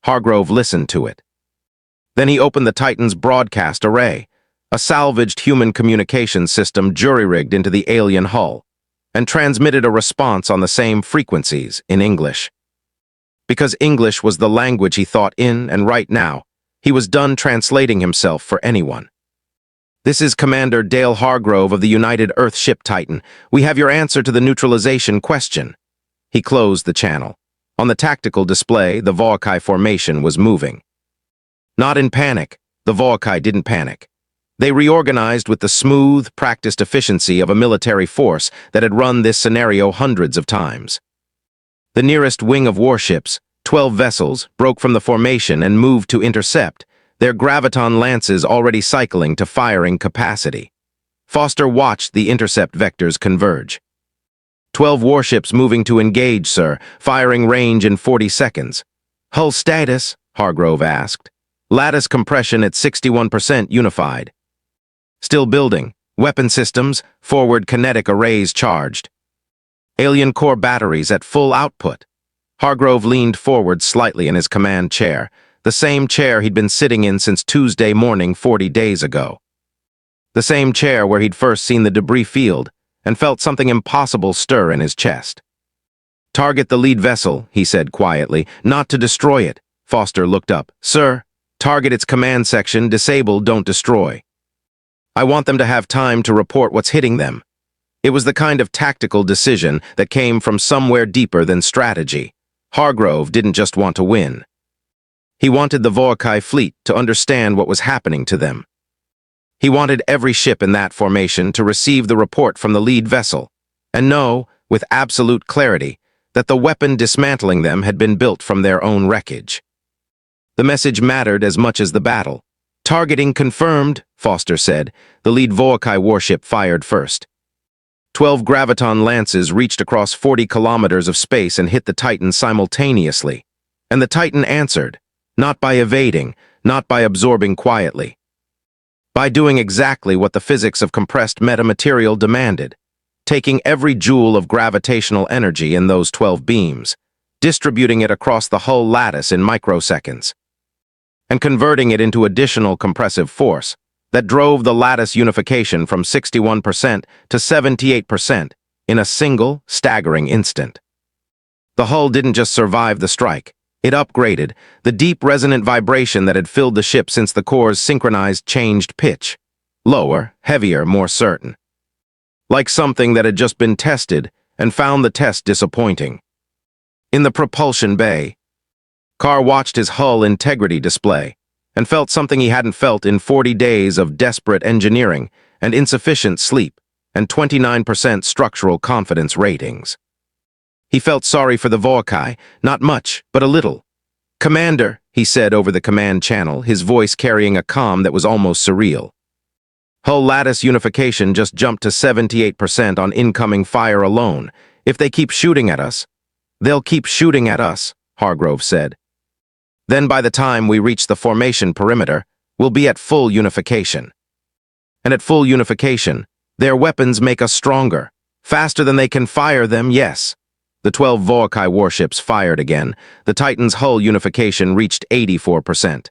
Hargrove listened to it. Then he opened the Titan's broadcast array, a salvaged human communications system jury-rigged into the alien hull, and transmitted a response on the same frequencies in English. Because English was the language he thought in, and right now, he was done translating himself for anyone. This is Commander Dale Hargrove of the United Earthship Titan. We have your answer to the neutralization question. He closed the channel. On the tactical display, the Vorkai formation was moving. Not in panic. The Vorkai didn't panic. They reorganized with the smooth, practiced efficiency of a military force that had run this scenario hundreds of times. The nearest wing of warships, 12 vessels, broke from the formation and moved to intercept, their graviton lances already cycling to firing capacity. Foster watched the intercept vectors converge. 12 warships moving to engage, sir, firing range in 40 seconds. Hull status? Hargrove asked. Lattice compression at 61% unified. Still building. Weapon systems, forward kinetic arrays charged. Alien core batteries at full output. Hargrove leaned forward slightly in his command chair, the same chair he'd been sitting in since Tuesday morning 40 days ago. The same chair where he'd first seen the debris field and felt something impossible stir in his chest. Target the lead vessel, he said quietly, not to destroy it. Foster looked up. Sir, target its command section, disable, don't destroy. I want them to have time to report what's hitting them. It was the kind of tactical decision that came from somewhere deeper than strategy. Hargrove didn't just want to win. He wanted the Vorkai fleet to understand what was happening to them. He wanted every ship in that formation to receive the report from the lead vessel and know, with absolute clarity, that the weapon dismantling them had been built from their own wreckage. The message mattered as much as the battle. Targeting confirmed, Foster said. The lead Vorkai warship fired first. 12 graviton lances reached across 40 kilometers of space and hit the Titan simultaneously. And the Titan answered, not by evading, not by absorbing quietly. By doing exactly what the physics of compressed metamaterial demanded, taking every joule of gravitational energy in those 12 beams, distributing it across the hull lattice in microseconds, and converting it into additional compressive force that drove the lattice unification from 61% to 78% in a single, staggering instant. The hull didn't just survive the strike. It upgraded. The deep resonant vibration that had filled the ship since the core's synchronized changed pitch. Lower, heavier, more certain. Like something that had just been tested and found the test disappointing. In the propulsion bay, Carr watched his hull integrity display and felt something he hadn't felt in 40 days of desperate engineering and insufficient sleep and 29% structural confidence ratings. He felt sorry for the Vorkai, not much, but a little. Commander, he said over the command channel, his voice carrying a calm that was almost surreal. Hull lattice unification just jumped to 78% on incoming fire alone. If they keep shooting at us, they'll keep shooting at us, Hargrove said. Then by the time we reach the formation perimeter, we'll be at full unification. And at full unification, Their weapons make us stronger. Faster than they can fire them, yes. The 12 Volkai warships fired again. The Titan's hull unification reached 84%.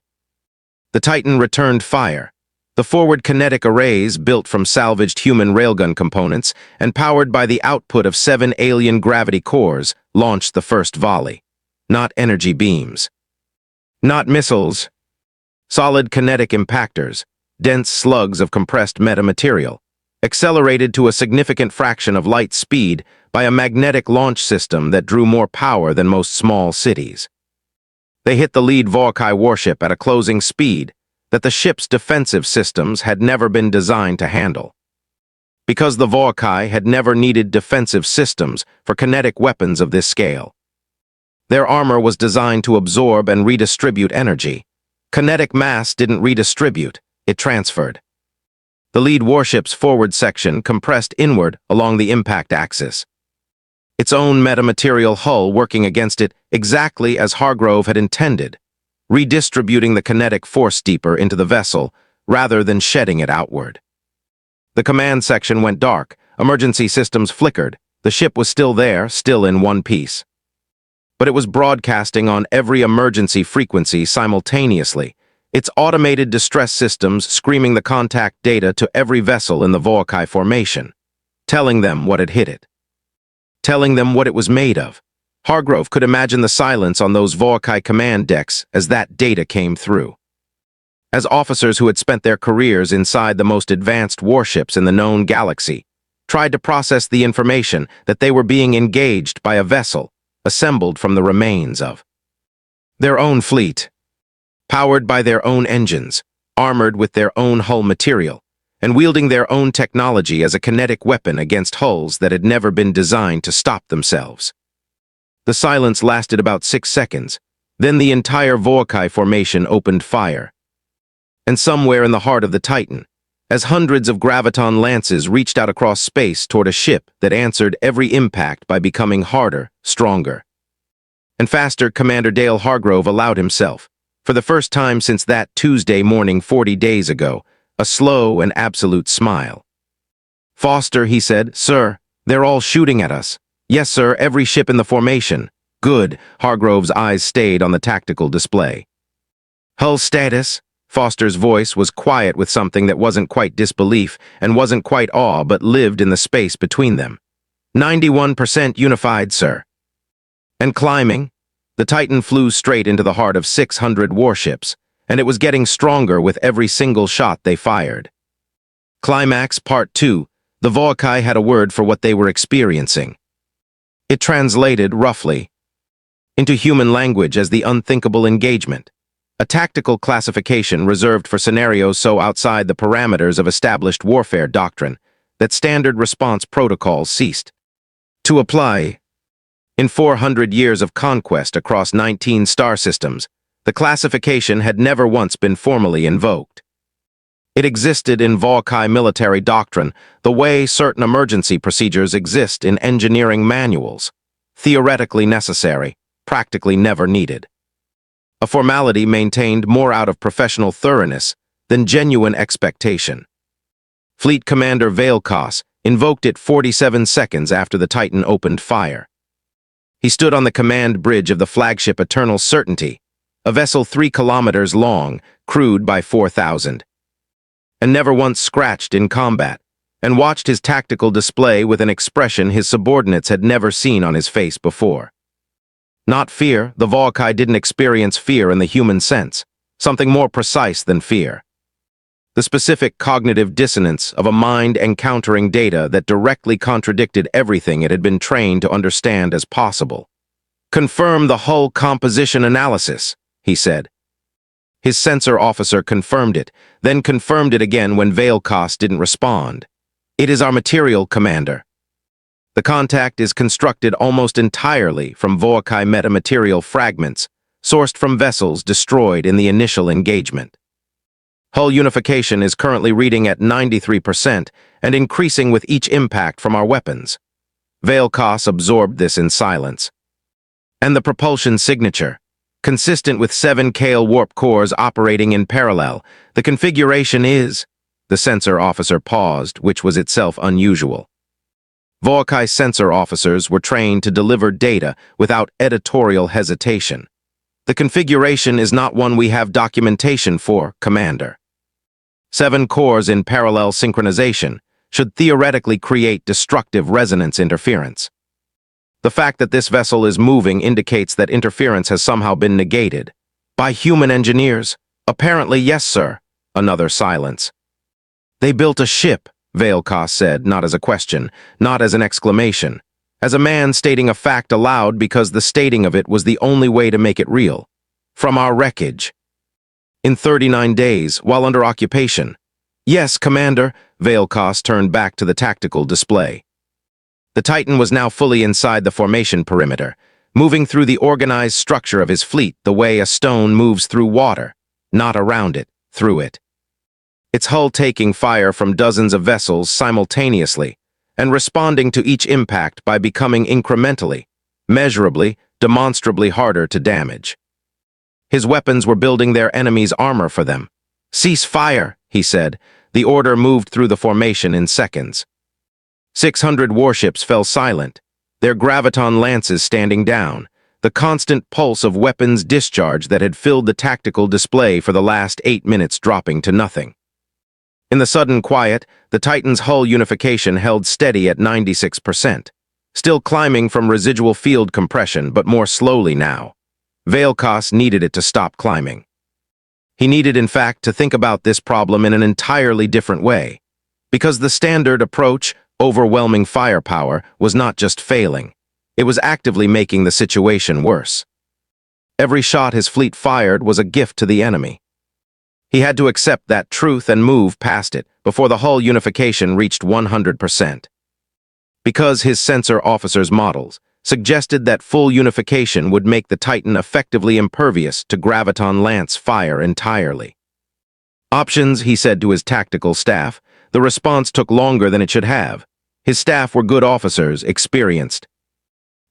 The Titan returned fire. The forward kinetic arrays, built from salvaged human railgun components and powered by the output of 7 alien gravity cores, launched the first volley. Not energy beams. Not missiles. Solid kinetic impactors, dense slugs of compressed metamaterial, accelerated to a significant fraction of light speed by a magnetic launch system that drew more power than most small cities. They hit the lead Volkai warship at a closing speed that the ship's defensive systems had never been designed to handle. Because the Volkai had never needed defensive systems for kinetic weapons of this scale. Their armor was designed to absorb and redistribute energy. Kinetic mass didn't redistribute, it transferred. The lead warship's forward section compressed inward along the impact axis. Its own metamaterial hull working against it exactly as Hargrove had intended, redistributing the kinetic force deeper into the vessel rather than shedding it outward. The command section went dark, emergency systems flickered, the ship was still there, still in one piece. But it was broadcasting on every emergency frequency simultaneously, its automated distress systems screaming the contact data to every vessel in the Volkai formation, telling them what had hit it. Telling them what it was made of. Hargrove could imagine the silence on those Volkai command decks as that data came through. As officers who had spent their careers inside the most advanced warships in the known galaxy tried to process the information that they were being engaged by a vessel assembled from the remains of their own fleet, powered by their own engines, armored with their own hull material, and wielding their own technology as a kinetic weapon against hulls that had never been designed to stop themselves. The silence lasted about 6 seconds, then the entire Volkai formation opened fire. And somewhere in the heart of the Titan, as hundreds of graviton lances reached out across space toward a ship that answered every impact by becoming harder, stronger. And faster, Commander Dale Hargrove allowed himself, for the first time since that Tuesday morning 40 days ago, a slow and absolute smile. "Foster," he said, "Sir, they're all shooting at us." "Yes, sir, every ship in the formation." "Good." Hargrove's eyes stayed on the tactical display. "Hull status?" Foster's voice was quiet with something that wasn't quite disbelief and wasn't quite awe but lived in the space between them. 91% unified, sir." "And climbing?" The Titan flew straight into the heart of 600 warships, and it was getting stronger with every single shot they fired. Climax Part 2, the Volkai had a word for what they were experiencing. It translated, roughly, into human language as the unthinkable engagement, a tactical classification reserved for scenarios so outside the parameters of established warfare doctrine that standard response protocols ceased to apply. In 400 years of conquest across 19 star systems, the classification had never once been formally invoked. It existed in Volkai military doctrine the way certain emergency procedures exist in engineering manuals, theoretically necessary, practically never needed. A formality maintained more out of professional thoroughness than genuine expectation. Fleet Commander Veilkos invoked it 47 seconds after the Titan opened fire. He stood on the command bridge of the flagship Eternal Certainty, a vessel 3 kilometers long, crewed by 4,000. And never once scratched in combat, and watched his tactical display with an expression his subordinates had never seen on his face before. Not fear, the Volkai didn't experience fear in the human sense, something more precise than fear. The specific cognitive dissonance of a mind encountering data that directly contradicted everything it had been trained to understand as possible. "Confirm the hull composition analysis," he said. His sensor officer confirmed it, then confirmed it again when Veilkos didn't respond. "It is our material, Commander." The contact is constructed almost entirely from Volkai metamaterial fragments, sourced from vessels destroyed in the initial engagement. Hull unification is currently reading at 93% and increasing with each impact from our weapons. Veilkos absorbed this in silence. And the propulsion signature. Consistent with 7 Kale warp cores operating in parallel, the configuration is The sensor officer paused, which was itself unusual. Volkai sensor officers were trained to deliver data without editorial hesitation. The configuration is not one we have documentation for, Commander. 7 cores in parallel synchronization should theoretically create destructive resonance interference. The fact that this vessel is moving indicates that interference has somehow been negated. By human engineers? Apparently, yes, sir. Another silence. They built a ship, Veilkos said, not as a question, not as an exclamation, as a man stating a fact aloud because the stating of it was the only way to make it real. From our wreckage. In 39 days, while under occupation. Yes, Commander, Veilkos turned back to the tactical display. The Titan was now fully inside the formation perimeter, moving through the organized structure of his fleet the way a stone moves through water, not around it, through it. Its hull taking fire from dozens of vessels simultaneously, and responding to each impact by becoming incrementally, measurably, demonstrably harder to damage. His weapons were building their enemy's armor for them. "Cease fire," he said. The order moved through the formation in seconds. 600 warships fell silent, their graviton lances standing down, the constant pulse of weapons discharge that had filled the tactical display for the last 8 minutes dropping to nothing. In the sudden quiet, the Titan's hull unification held steady at 96%, still climbing from residual field compression, but more slowly now. Veilkos needed it to stop climbing. He needed, in fact, to think about this problem in an entirely different way, because the standard approach, overwhelming firepower, was not just failing. It was actively making the situation worse. Every shot his fleet fired was a gift to the enemy. He had to accept that truth and move past it before the hull unification reached 100%. Because his sensor officers' models suggested that full unification would make the Titan effectively impervious to graviton lance fire entirely. Options, he said to his tactical staff. The response took longer than it should have. His staff were good officers, experienced.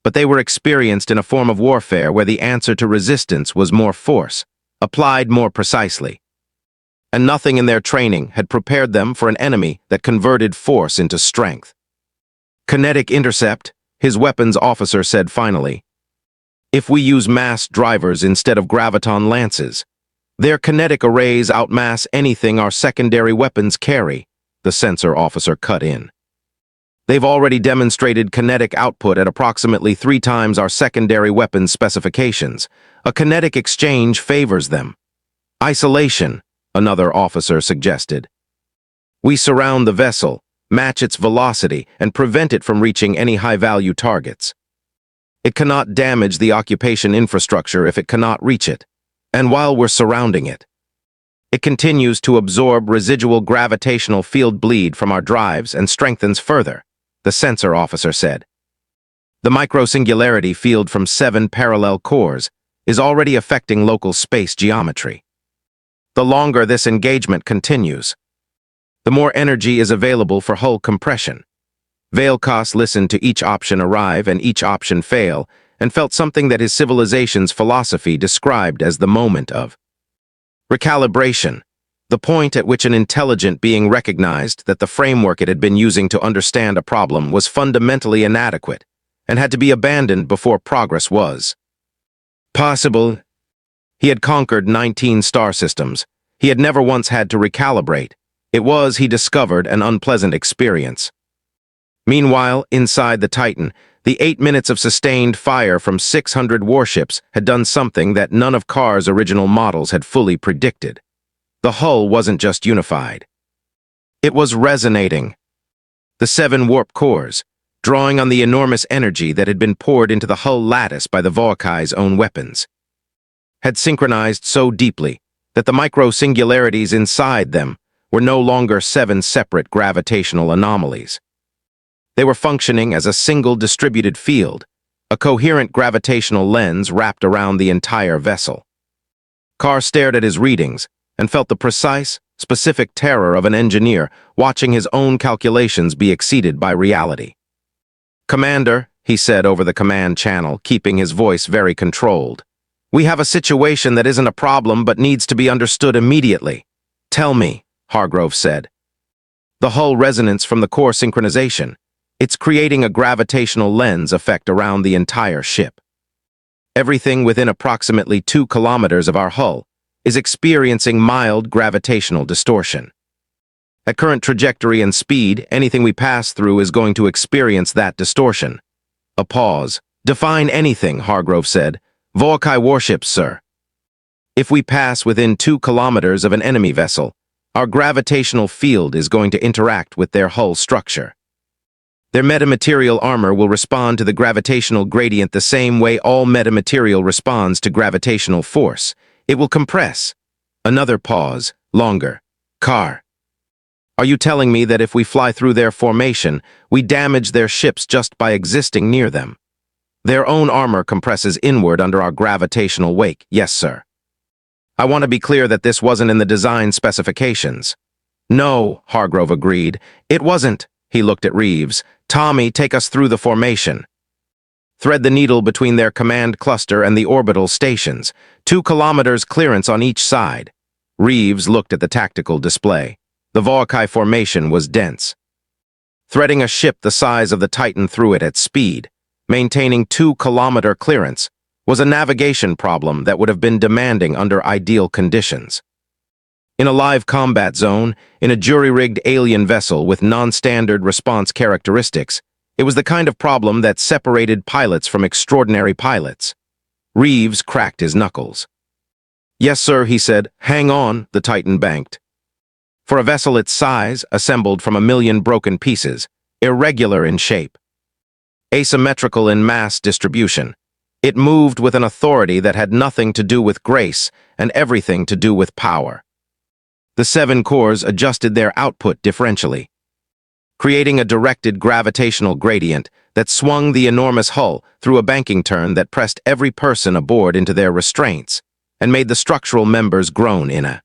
But they were experienced in a form of warfare where the answer to resistance was more force, applied more precisely. And nothing in their training had prepared them for an enemy that converted force into strength. Kinetic intercept, his weapons officer said finally. If we use mass drivers instead of graviton lances, their kinetic arrays outmass anything our secondary weapons carry, the sensor officer cut in. They've already demonstrated kinetic output at approximately 3 times our secondary weapons specifications. A kinetic exchange favors them. Isolation, another officer suggested. We surround the vessel, match its velocity, and prevent it from reaching any high-value targets. It cannot damage the occupation infrastructure if it cannot reach it, and while we're surrounding it, it continues to absorb residual gravitational field bleed from our drives and strengthens further, the sensor officer said. The microsingularity field from 7 parallel cores is already affecting local space geometry. The longer this engagement continues, the more energy is available for hull compression. Veilkos listened to each option arrive and each option fail, and felt something that his civilization's philosophy described as the moment of recalibration, the point at which an intelligent being recognized that the framework it had been using to understand a problem was fundamentally inadequate and had to be abandoned before progress was possible. He had conquered 19 star systems. He had never once had to recalibrate. It was, he discovered, an unpleasant experience. Meanwhile, inside the Titan, the 8 minutes of sustained fire from 600 warships had done something that none of Carr's original models had fully predicted. The hull wasn't just unified. It was resonating. The 7 warp cores, drawing on the enormous energy that had been poured into the hull lattice by the Volkai's own weapons, had synchronized so deeply that the micro-singularities inside them were no longer 7 separate gravitational anomalies. They were functioning as a single distributed field, a coherent gravitational lens wrapped around the entire vessel. Carr stared at his readings and felt the precise, specific terror of an engineer watching his own calculations be exceeded by reality. "Commander," he said over the command channel, keeping his voice very controlled, "we have a situation that isn't a problem but needs to be understood immediately." "Tell me," Hargrove said. The hull resonance from the core synchronization. It's creating a gravitational lens effect around the entire ship. Everything within approximately 2 kilometers of our hull is experiencing mild gravitational distortion. At current trajectory and speed, anything we pass through is going to experience that distortion. A pause. Define anything, Hargrove said. Volkai warships, sir. If we pass within 2 kilometers of an enemy vessel, our gravitational field is going to interact with their hull structure. Their metamaterial armor will respond to the gravitational gradient the same way all metamaterial responds to gravitational force. It will compress. Another pause, longer. Car. Are you telling me that if we fly through their formation, we damage their ships just by existing near them? Their own armor compresses inward under our gravitational wake. Yes, sir. I want to be clear that this wasn't in the design specifications. No, Hargrove agreed. It wasn't. He looked at Reeves. Tommy, take us through the formation. Thread the needle between their command cluster and the orbital stations. 2 kilometers clearance on each side. Reeves looked at the tactical display. The Volkai formation was dense. Threading a ship the size of the Titan through it at speed, maintaining 2-kilometer clearance, was a navigation problem that would have been demanding under ideal conditions. In a live combat zone, in a jury-rigged alien vessel with non-standard response characteristics, it was the kind of problem that separated pilots from extraordinary pilots. Reeves cracked his knuckles. Yes, sir, he said. Hang on, the Titan banked. For a vessel its size, assembled from 1 million broken pieces, irregular in shape, asymmetrical in mass distribution, it moved with an authority that had nothing to do with grace and everything to do with power. The 7 cores adjusted their output differentially, creating a directed gravitational gradient that swung the enormous hull through a banking turn that pressed every person aboard into their restraints and made the structural members groan in a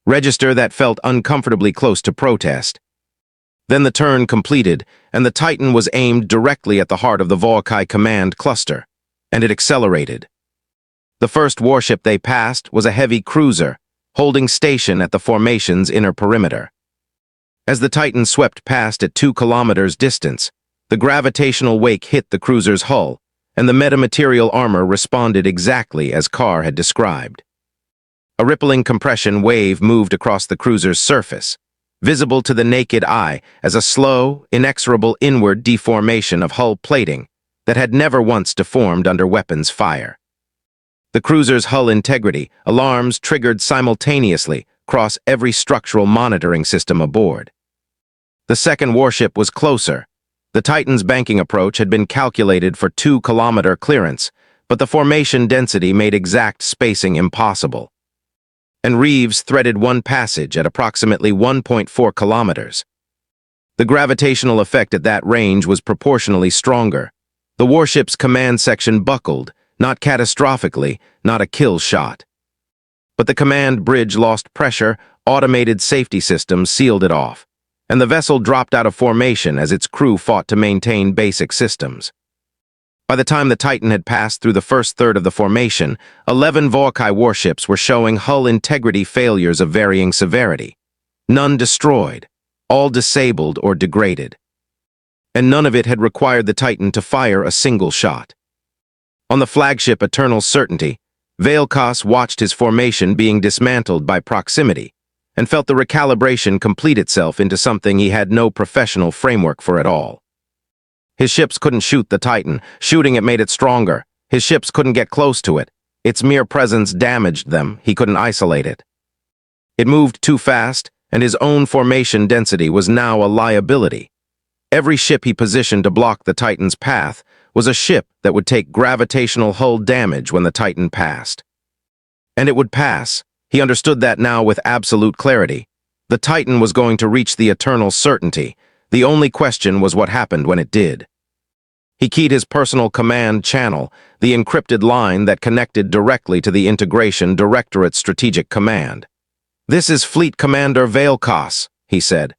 register that felt uncomfortably close to protest. Then the turn completed, and the Titan was aimed directly at the heart of the Volkai command cluster, and it accelerated. The first warship they passed was a heavy cruiser, holding station at the formation's inner perimeter. As the Titan swept past at 2 kilometers distance, the gravitational wake hit the cruiser's hull, and the metamaterial armor responded exactly as Carr had described. A rippling compression wave moved across the cruiser's surface, visible to the naked eye as a slow, inexorable inward deformation of hull plating that had never once deformed under weapons fire. The cruiser's hull integrity alarms triggered simultaneously across every structural monitoring system aboard. The second warship was closer. The Titan's banking approach had been calculated for 2-kilometer clearance, but the formation density made exact spacing impossible. And Reeves threaded one passage at approximately 1.4 kilometers. The gravitational effect at that range was proportionally stronger. The warship's command section buckled, not catastrophically, not a kill shot. But the command bridge lost pressure, automated safety systems sealed it off, and the vessel dropped out of formation as its crew fought to maintain basic systems. By the time the Titan had passed through the first third of the formation, 11 Volkai warships were showing hull integrity failures of varying severity. None destroyed, all disabled or degraded. And none of it had required the Titan to fire a single shot. On the flagship Eternal Certainty, Veilkas watched his formation being dismantled by proximity and felt the recalibration complete itself into something he had no professional framework for at all. His ships couldn't shoot the Titan. Shooting it made it stronger. His ships couldn't get close to it. Its mere presence damaged them. He couldn't isolate it. It moved too fast, and his own formation density was now a liability. Every ship he positioned to block the Titan's path was a ship that would take gravitational hull damage when the Titan passed. And it would pass. He understood that now with absolute clarity. The Titan was going to reach the Eternal Certainty. The only question was what happened when it did. He keyed his personal command channel, the encrypted line that connected directly to the Integration Directorate's strategic command. "This is Fleet Commander Veilkas," he said.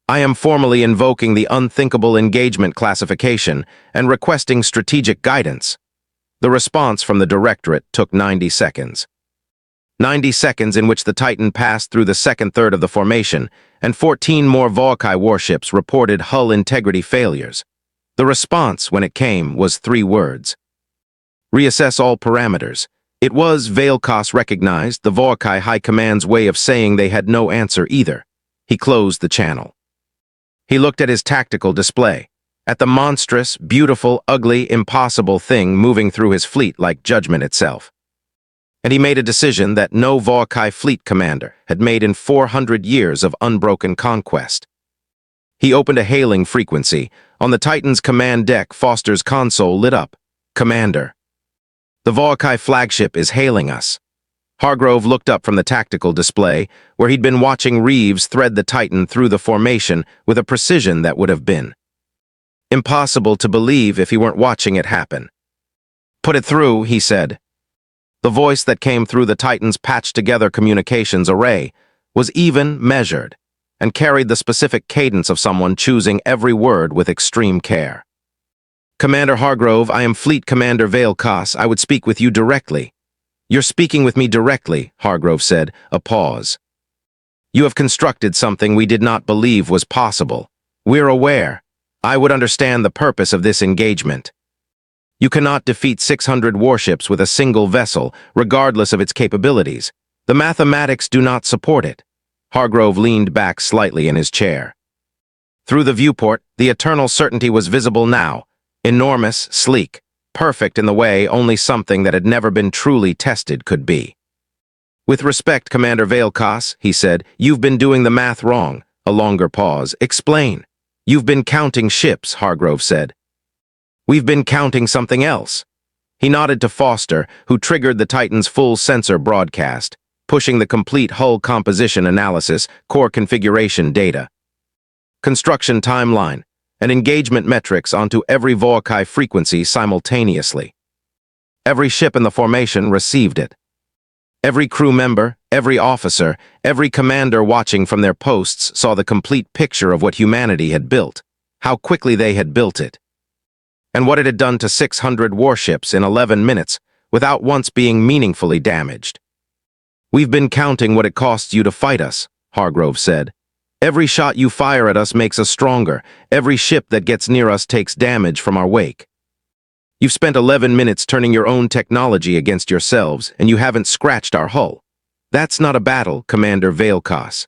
"I am formally invoking the unthinkable engagement classification and requesting strategic guidance." The response from the Directorate took 90 seconds. 90 seconds in which the Titan passed through the second third of the formation, and 14 more Volkai warships reported hull integrity failures. The response, when it came, was 3 words. Reassess all parameters. It was, Veilkos recognized, the Volkai High Command's way of saying they had no answer either. He closed the channel. He looked at his tactical display, at the monstrous, beautiful, ugly, impossible thing moving through his fleet like judgment itself. And he made a decision that no Volkai fleet commander had made in 400 years of unbroken conquest. He opened a hailing frequency. On the Titan's command deck, Foster's console lit up. Commander. The Volkai flagship is hailing us. Hargrove looked up from the tactical display, where he'd been watching Reeves thread the Titan through the formation with a precision that would have been impossible to believe if he weren't watching it happen. Put it through, he said. The voice that came through the Titan's patched-together communications array was even, measured, and carried the specific cadence of someone choosing every word with extreme care. Commander Hargrove, I am Fleet Commander Veilkos. I would speak with you directly. You're speaking with me directly, Hargrove said, a pause. You have constructed something we did not believe was possible. We're aware. I would understand the purpose of this engagement. You cannot defeat 600 warships with a single vessel, regardless of its capabilities. The mathematics do not support it. Hargrove leaned back slightly in his chair. Through the viewport, the eternal certainty was visible now. Enormous, sleek, perfect in the way only something that had never been truly tested could be. With respect, Commander Veilkos, he said, you've been doing the math wrong. A longer pause. Explain. You've been counting ships, Hargrove said. We've been counting something else. He nodded to Foster, who triggered the Titan's full sensor broadcast, pushing the complete hull composition analysis, core configuration data, construction timeline, and engagement metrics onto every Volkai frequency simultaneously. Every ship in the formation received it. Every crew member, every officer, every commander watching from their posts saw the complete picture of what humanity had built, how quickly they had built it, and what it had done to 600 warships in 11 minutes without once being meaningfully damaged. We've been counting what it costs you to fight us, Hargrove said. Every shot you fire at us makes us stronger. Every ship that gets near us takes damage from our wake. You've spent 11 minutes turning your own technology against yourselves, and you haven't scratched our hull. That's not a battle, Commander Veilkos.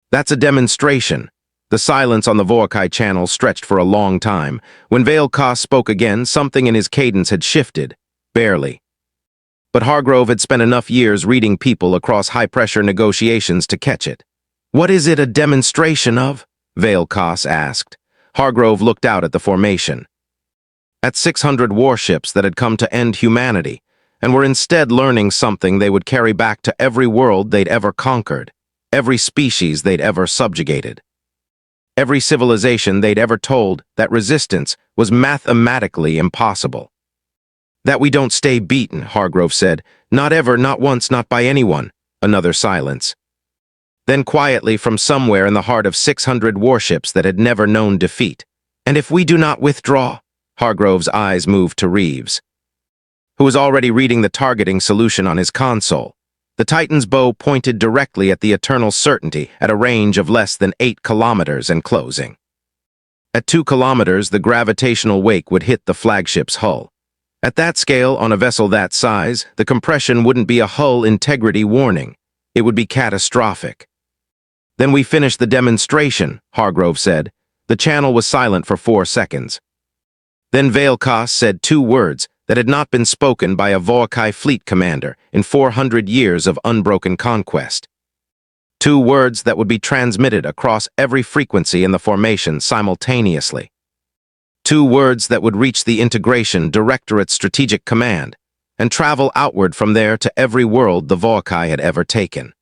That's a demonstration. The silence on the Volkai channel stretched for a long time. When Veilkos spoke again, something in his cadence had shifted. Barely. But Hargrove had spent enough years reading people across high-pressure negotiations to catch it. What is it a demonstration of? Veilkos asked. Hargrove looked out at the formation. At 600 warships that had come to end humanity, and were instead learning something they would carry back to every world they'd ever conquered, every species they'd ever subjugated, every civilization they'd ever told that resistance was mathematically impossible. That we don't stay beaten, Hargrove said. Not ever, not once, not by anyone. Another silence. Then quietly from somewhere in the heart of 600 warships that had never known defeat. And if we do not withdraw? Hargrove's eyes moved to Reeves, who was already reading the targeting solution on his console. The Titan's bow pointed directly at the eternal certainty at a range of less than 8 kilometers and closing. At 2 kilometers, the gravitational wake would hit the flagship's hull. At that scale, on a vessel that size, the compression wouldn't be a hull integrity warning. It would be catastrophic. Then we finished the demonstration, Hargrove said. The channel was silent for 4 seconds. Then Veilkos said 2 words that had not been spoken by a Volkai fleet commander in 400 years of unbroken conquest. 2 words that would be transmitted across every frequency in the formation simultaneously. 2 words that would reach the Integration Directorate's strategic command and travel outward from there to every world the Volkai had ever taken.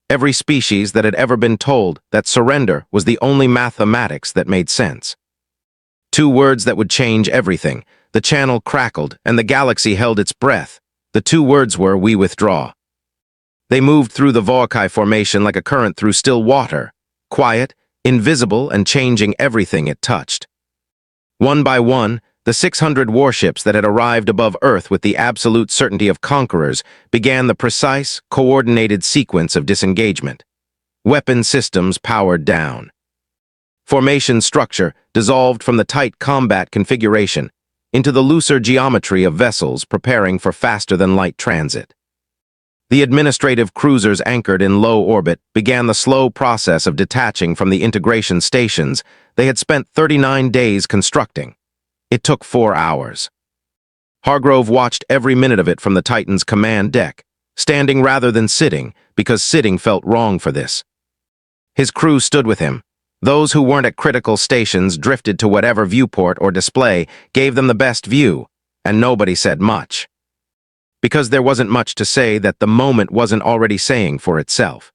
Every species that had ever been told that surrender was the only mathematics that made sense. 2 words that would change everything. The channel crackled, and the galaxy held its breath. The 2 words were, we withdraw. They moved through the Volkai formation like a current through still water, quiet, invisible, and changing everything it touched. One by one, The 600 warships that had arrived above Earth with the absolute certainty of conquerors began the precise, coordinated sequence of disengagement. Weapon systems powered down. Formation structure dissolved from the tight combat configuration into the looser geometry of vessels preparing for faster-than-light transit. The administrative cruisers anchored in low orbit began the slow process of detaching from the integration stations they had spent 39 days constructing. It took 4 hours. Hargrove watched every minute of it from the Titan's command deck, standing rather than sitting, because sitting felt wrong for this. His crew stood with him. Those who weren't at critical stations drifted to whatever viewport or display gave them the best view, and nobody said much. Because there wasn't much to say that the moment wasn't already saying for itself.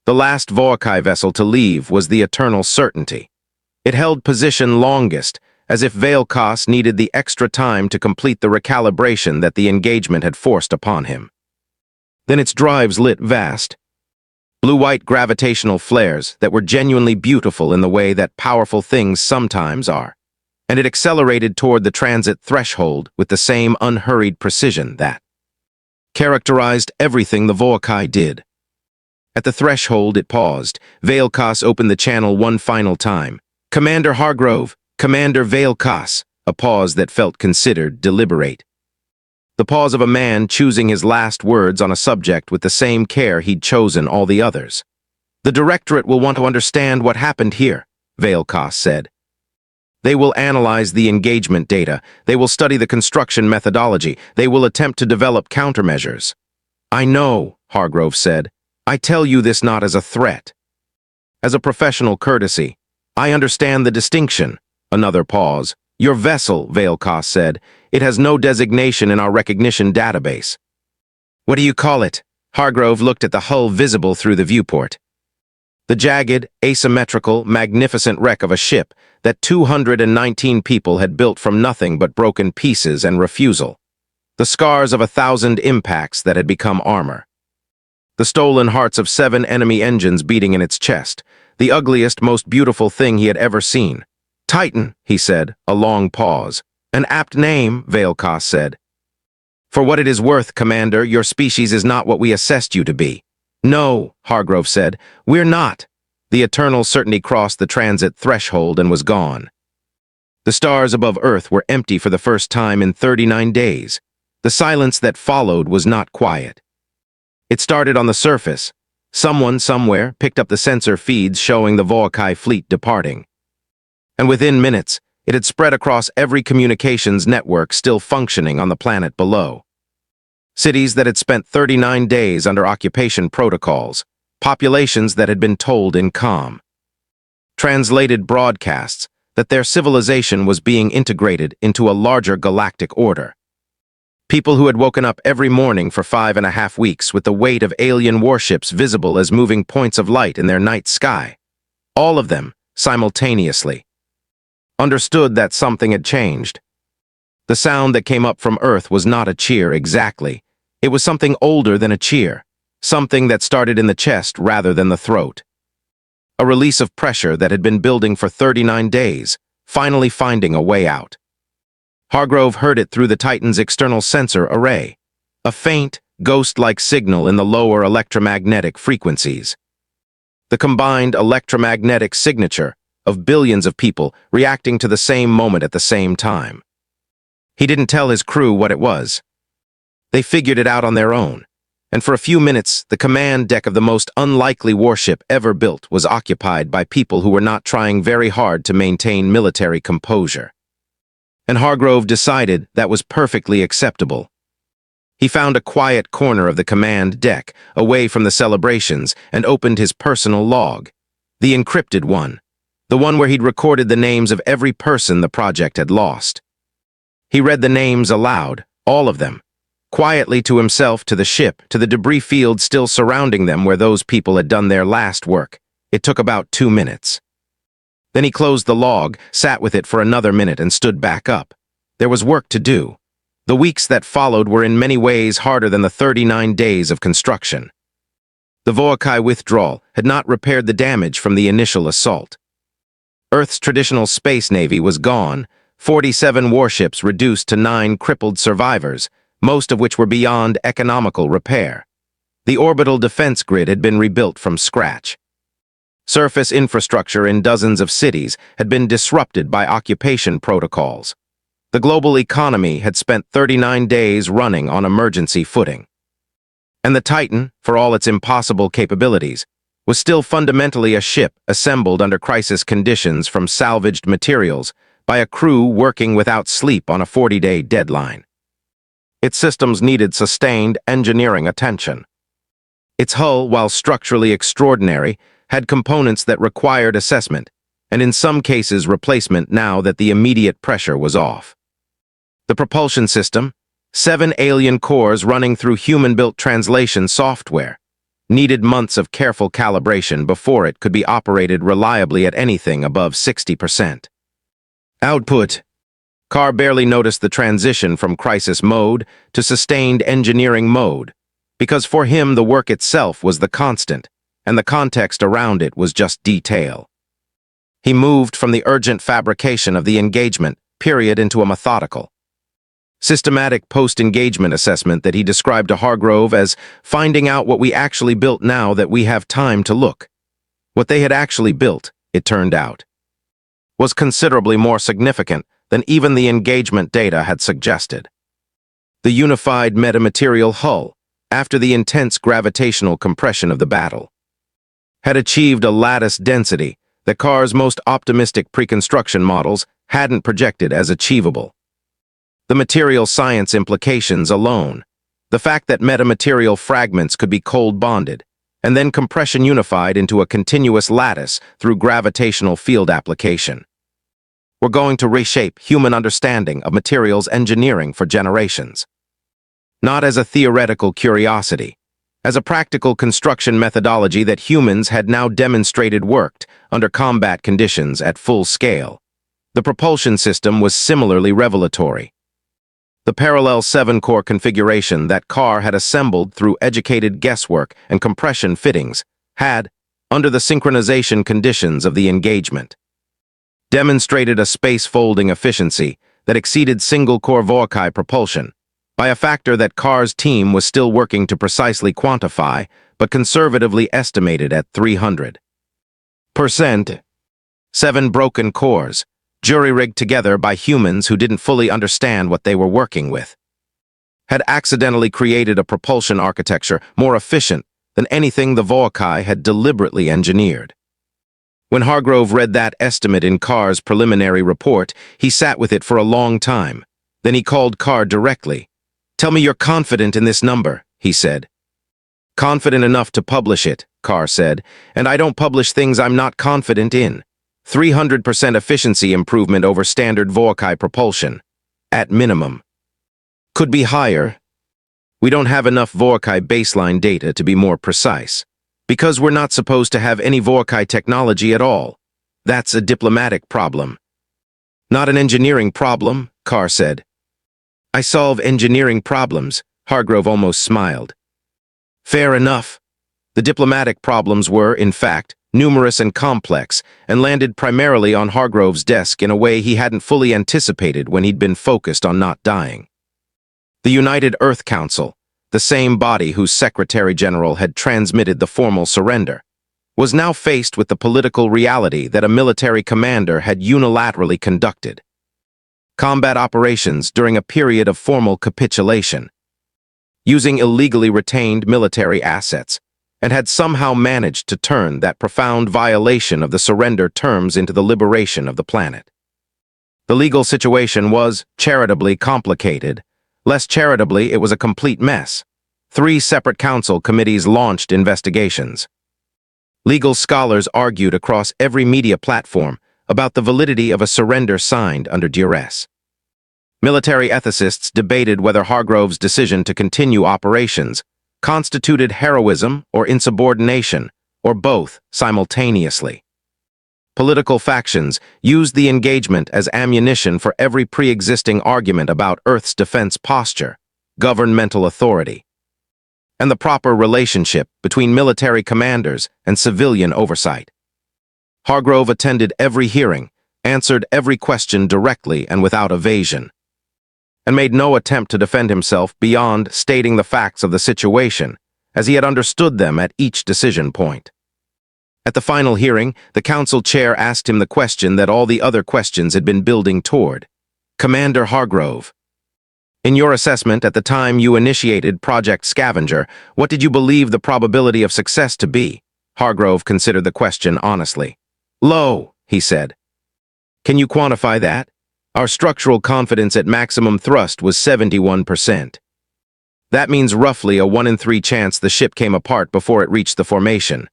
The last Vorkai vessel to leave was the Eternal Certainty. It held position longest, as if Veilkas needed the extra time to complete the recalibration that the engagement had forced upon him. Then its drives lit vast. Blue-white gravitational flares that were genuinely beautiful in the way that powerful things sometimes are, and it accelerated toward the transit threshold with the same unhurried precision that characterized everything the Vorkai did. At the threshold it paused. Veilkas opened the channel one final time. "Commander Hargrove, Commander Veilkas," a pause that felt considered, deliberate. The pause of a man choosing his last words on a subject with the same care he'd chosen all the others. "The Directorate will want to understand what happened here," Veilkas said. "They will analyze the engagement data. They will study the construction methodology. They will attempt to develop countermeasures." "I know," Hargrove said. "I tell you this not as a threat. As a professional courtesy. I understand the distinction." Another pause. "Your vessel," Veilkas said. "It has no designation in our recognition database." "What do you call it?" Hargrove looked at the hull visible through the viewport. The jagged, asymmetrical, magnificent wreck of a ship that 219 people had built from nothing but broken pieces and refusal. The scars of 1,000 impacts that had become armor. The stolen hearts of 7 enemy engines beating in its chest. The ugliest, most beautiful thing he had ever seen. "Titan," he said, a long pause. "An apt name," Veilkas said. "For what it is worth, Commander, your species is not what we assessed you to be." "No," Hargrove said, "we're not." The Eternal Certainty crossed the transit threshold and was gone. The stars above Earth were empty for the first time in 39 days. The silence that followed was not quiet. It started on the surface. Someone, somewhere, picked up the sensor feeds showing the Vorkai fleet departing. And within minutes, it had spread across every communications network still functioning on the planet below. Cities that had spent 39 days under occupation protocols, populations that had been told in calm. Translated broadcasts that their civilization was being integrated into a larger galactic order. People who had woken up every morning for 5.5 weeks with the weight of alien warships visible as moving points of light in their night sky. All of them, simultaneously. Understood that something had changed. The sound that came up from Earth was not a cheer exactly. It was something older than a cheer, something that started in the chest rather than the throat. A release of pressure that had been building for 39 days, finally finding a way out. Hargrove heard it through the Titan's external sensor array, a faint, ghost-like signal in the lower electromagnetic frequencies. The combined electromagnetic signature of billions of people reacting to the same moment at the same time. He didn't tell his crew what it was. They figured it out on their own, and for a few minutes, the command deck of the most unlikely warship ever built was occupied by people who were not trying very hard to maintain military composure. And Hargrove decided that was perfectly acceptable. He found a quiet corner of the command deck, away from the celebrations, and opened his personal log, the encrypted one, the one where he'd recorded the names of every person the project had lost. He read the names aloud, all of them, quietly to himself, to the ship, to the debris field still surrounding them where those people had done their last work. It took about 2 minutes. Then he closed the log, sat with it for another minute, and stood back up. There was work to do. The weeks that followed were in many ways harder than the 39 days of construction. The Vorkai withdrawal had not repaired the damage from the initial assault. Earth's traditional space navy was gone, 47 warships reduced to 9 crippled survivors, most of which were beyond economical repair. The orbital defense grid had been rebuilt from scratch. Surface infrastructure in dozens of cities had been disrupted by occupation protocols. The global economy had spent 39 days running on emergency footing. And the Titan, for all its impossible capabilities, was still fundamentally a ship assembled under crisis conditions from salvaged materials by a crew working without sleep on a 40-day deadline. Its systems needed sustained engineering attention. Its hull, while structurally extraordinary, had components that required assessment, and in some cases replacement now that the immediate pressure was off. The propulsion system, 7 alien cores running through human-built translation software, needed months of careful calibration before it could be operated reliably at anything above 60%. Output. Carr barely noticed the transition from crisis mode to sustained engineering mode, because for him the work itself was the constant, and the context around it was just detail. He moved from the urgent fabrication of the engagement period into a methodical, systematic post-engagement assessment that he described to Hargrove as finding out what we actually built now that we have time to look. What they had actually built, it turned out, was considerably more significant than even the engagement data had suggested. The unified metamaterial hull, after the intense gravitational compression of the battle, had achieved a lattice density that Carr's most optimistic pre-construction models hadn't projected as achievable. The material science implications alone, the fact that metamaterial fragments could be cold bonded, and then compression unified into a continuous lattice through gravitational field application, were going to reshape human understanding of materials engineering for generations. Not as a theoretical curiosity, as a practical construction methodology that humans had now demonstrated worked under combat conditions at full scale. The propulsion system was similarly revelatory. The parallel 7-core configuration that Carr had assembled through educated guesswork and compression fittings had, under the synchronization conditions of the engagement, demonstrated a space-folding efficiency that exceeded single-core Vorkai propulsion by a factor that Carr's team was still working to precisely quantify, but conservatively estimated at 300%. 7 broken cores, jury-rigged together by humans who didn't fully understand what they were working with, had accidentally created a propulsion architecture more efficient than anything the Vorkai had deliberately engineered. When Hargrove read that estimate in Carr's preliminary report, he sat with it for a long time. Then he called Carr directly. "Tell me you're confident in this number," he said. "Confident enough to publish it," Carr said, "and I don't publish things I'm not confident in. 300% efficiency improvement over standard Vorkai propulsion, at minimum. Could be higher. We don't have enough Vorkai baseline data to be more precise, because we're not supposed to have any Vorkai technology at all. That's a diplomatic problem." "Not an engineering problem," Carr said. "I solve engineering problems," Hargrove almost smiled. "Fair enough." The diplomatic problems were, in fact, numerous and complex, and landed primarily on Hargrove's desk in a way he hadn't fully anticipated when he'd been focused on not dying. The United Earth Council, the same body whose Secretary General had transmitted the formal surrender, was now faced with the political reality that a military commander had unilaterally conducted combat operations during a period of formal capitulation, using illegally retained military assets, and had somehow managed to turn that profound violation of the surrender terms into the liberation of the planet. The legal situation was, charitably, complicated. Less charitably, it was a complete mess. 3 separate council committees launched investigations. Legal scholars argued across every media platform about the validity of a surrender signed under duress. Military ethicists debated whether Hargrove's decision to continue operations constituted heroism or insubordination, or both simultaneously. Political factions used the engagement as ammunition for every pre-existing argument about Earth's defense posture, governmental authority, and the proper relationship between military commanders and civilian oversight. Hargrove attended every hearing, answered every question directly and without evasion, and made no attempt to defend himself beyond stating the facts of the situation, as he had understood them at each decision point. At the final hearing, the council chair asked him the question that all the other questions had been building toward. Commander Hargrove, in your assessment at the time you initiated Project Scavenger, what did you believe the probability of success to be? Hargrove considered the question honestly. Low, he said. Can you quantify that? Our structural confidence at maximum thrust was 71%. That means roughly a 1 in 3 chance the ship came apart before it reached the formation.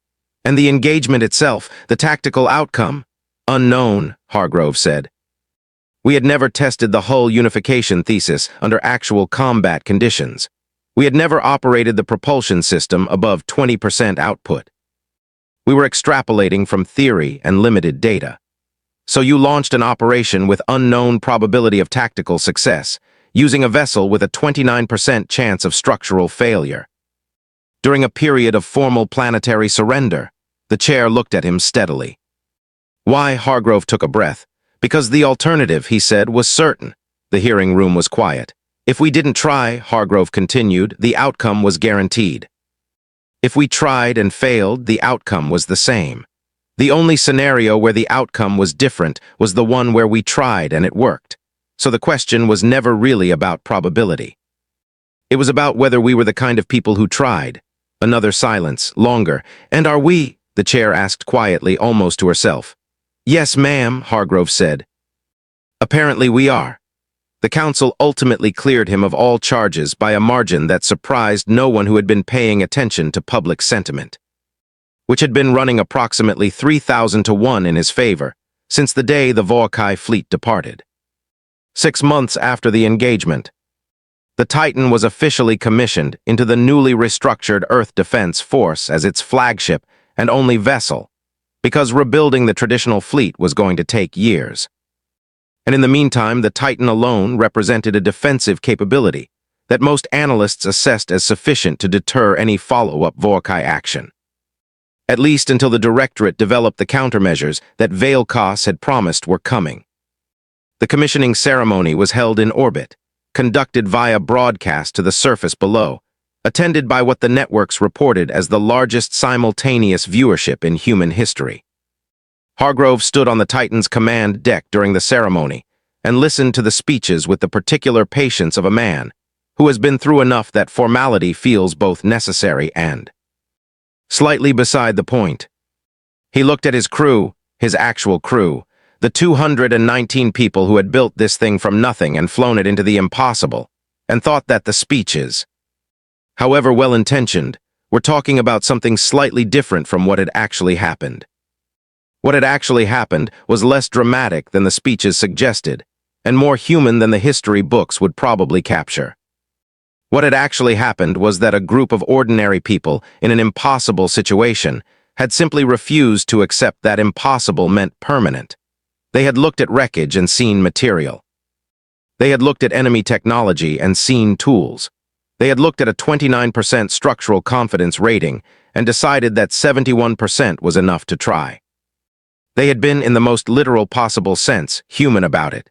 And the engagement itself, the tactical outcome? Unknown, Hargrove said. We had never tested the hull unification thesis under actual combat conditions. We had never operated the propulsion system above 20% output. We were extrapolating from theory and limited data. So you launched an operation with unknown probability of tactical success, using a vessel with a 29% chance of structural failure. During a period of formal planetary surrender, the chair looked at him steadily. Why? Hargrove took a breath. Because the alternative, he said, was certain. The hearing room was quiet. If we didn't try, Hargrove continued, the outcome was guaranteed. If we tried and failed, the outcome was the same. The only scenario where the outcome was different was the one where we tried and it worked. So the question was never really about probability. It was about whether we were the kind of people who tried. Another silence, longer. And are we? The chair asked quietly, almost to herself. Yes, ma'am, Hargrove said. Apparently we are. The council ultimately cleared him of all charges by a margin that surprised no one who had been paying attention to public sentiment, which had been running approximately 3,000 to 1 in his favor since the day the Vorkai fleet departed. 6 months after the engagement, the Titan was officially commissioned into the newly restructured Earth Defense Force as its flagship and only vessel, because rebuilding the traditional fleet was going to take years. And in the meantime, the Titan alone represented a defensive capability that most analysts assessed as sufficient to deter any follow-up Vorkai action. At least until the Directorate developed the countermeasures that Veilkos had promised were coming. The commissioning ceremony was held in orbit, conducted via broadcast to the surface below, attended by what the networks reported as the largest simultaneous viewership in human history. Hargrove stood on the Titan's command deck during the ceremony and listened to the speeches with the particular patience of a man who has been through enough that formality feels both necessary and slightly beside the point. He looked at his crew, his actual crew, the 219 people who had built this thing from nothing and flown it into the impossible, and thought that the speeches, however well-intentioned, were talking about something slightly different from what had actually happened. What had actually happened was less dramatic than the speeches suggested, and more human than the history books would probably capture. What had actually happened was that a group of ordinary people in an impossible situation had simply refused to accept that impossible meant permanent. They had looked at wreckage and seen material. They had looked at enemy technology and seen tools. They had looked at a 29% structural confidence rating and decided that 71% was enough to try. They had been, in the most literal possible sense, human about it.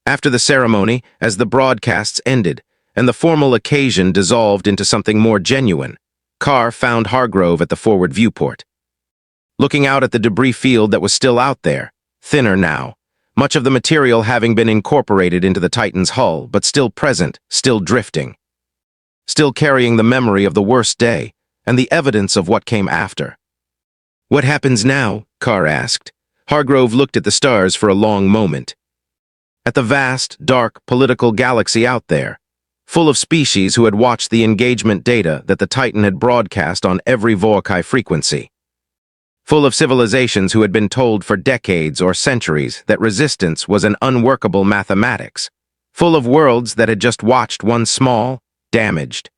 After the ceremony, as the broadcasts ended, and the formal occasion dissolved into something more genuine, Carr found Hargrove at the forward viewport. Looking out at the debris field that was still out there, thinner now, much of the material having been incorporated into the Titan's hull, but still present, still drifting. Still carrying the memory of the worst day, and the evidence of what came after. What happens now? Carr asked. Hargrove looked at the stars for a long moment. At the vast, dark, political galaxy out there, full of species who had watched the engagement data that the Titan had broadcast on every Vorkai frequency. Full of civilizations who had been told for decades or centuries that resistance was an unworkable mathematics. Full of worlds that had just watched one small, damaged,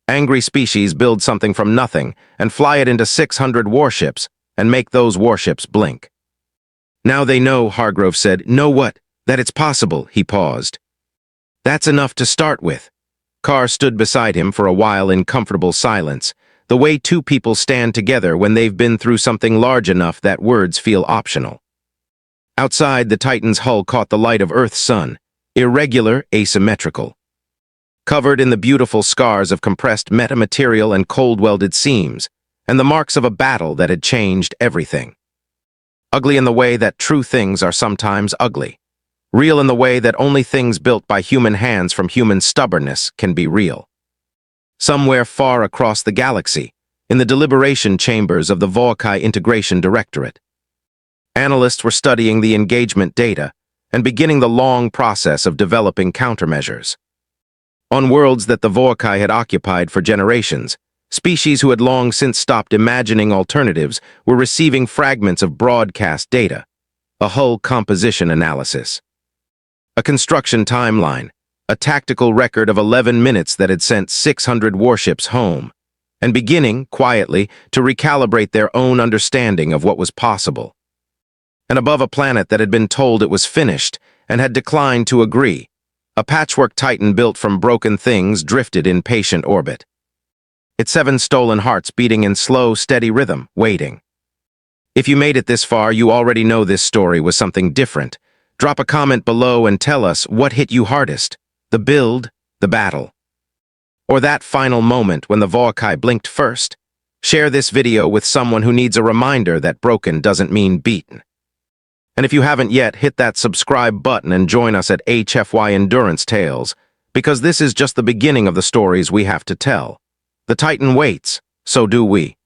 angry species build something from nothing and fly it into 600 warships and make those warships blink. Now they know, Hargrove said. Know what? That it's possible, he paused. That's enough to start with. Carr stood beside him for a while in comfortable silence, the way two people stand together when they've been through something large enough that words feel optional. Outside, the Titan's hull caught the light of Earth's sun, irregular, asymmetrical, covered in the beautiful scars of compressed metamaterial and cold-welded seams, and the marks of a battle that had changed everything. Ugly in the way that true things are sometimes ugly. Real in the way that only things built by human hands from human stubbornness can be real. Somewhere far across the galaxy, in the deliberation chambers of the HFY Integration Directorate, analysts were studying the engagement data and beginning the long process of developing countermeasures. On worlds that the HFY had occupied for generations, species who had long since stopped imagining alternatives were receiving fragments of broadcast data, a hull composition analysis, a construction timeline, a tactical record of 11 minutes that had sent 600 warships home, and beginning, quietly, to recalibrate their own understanding of what was possible. And above a planet that had been told it was finished and had declined to agree, a patchwork Titan built from broken things drifted in patient orbit. Its 7 stolen hearts beating in slow, steady rhythm, waiting. If you made it this far, you already know this story was something different. Drop a comment below and tell us what hit you hardest, the build, the battle, or that final moment when the HFY blinked first. Share this video with someone who needs a reminder that broken doesn't mean beaten. And if you haven't yet, hit that subscribe button and join us at HFY Endurance Tales, because this is just the beginning of the stories we have to tell. The Titan waits, so do we.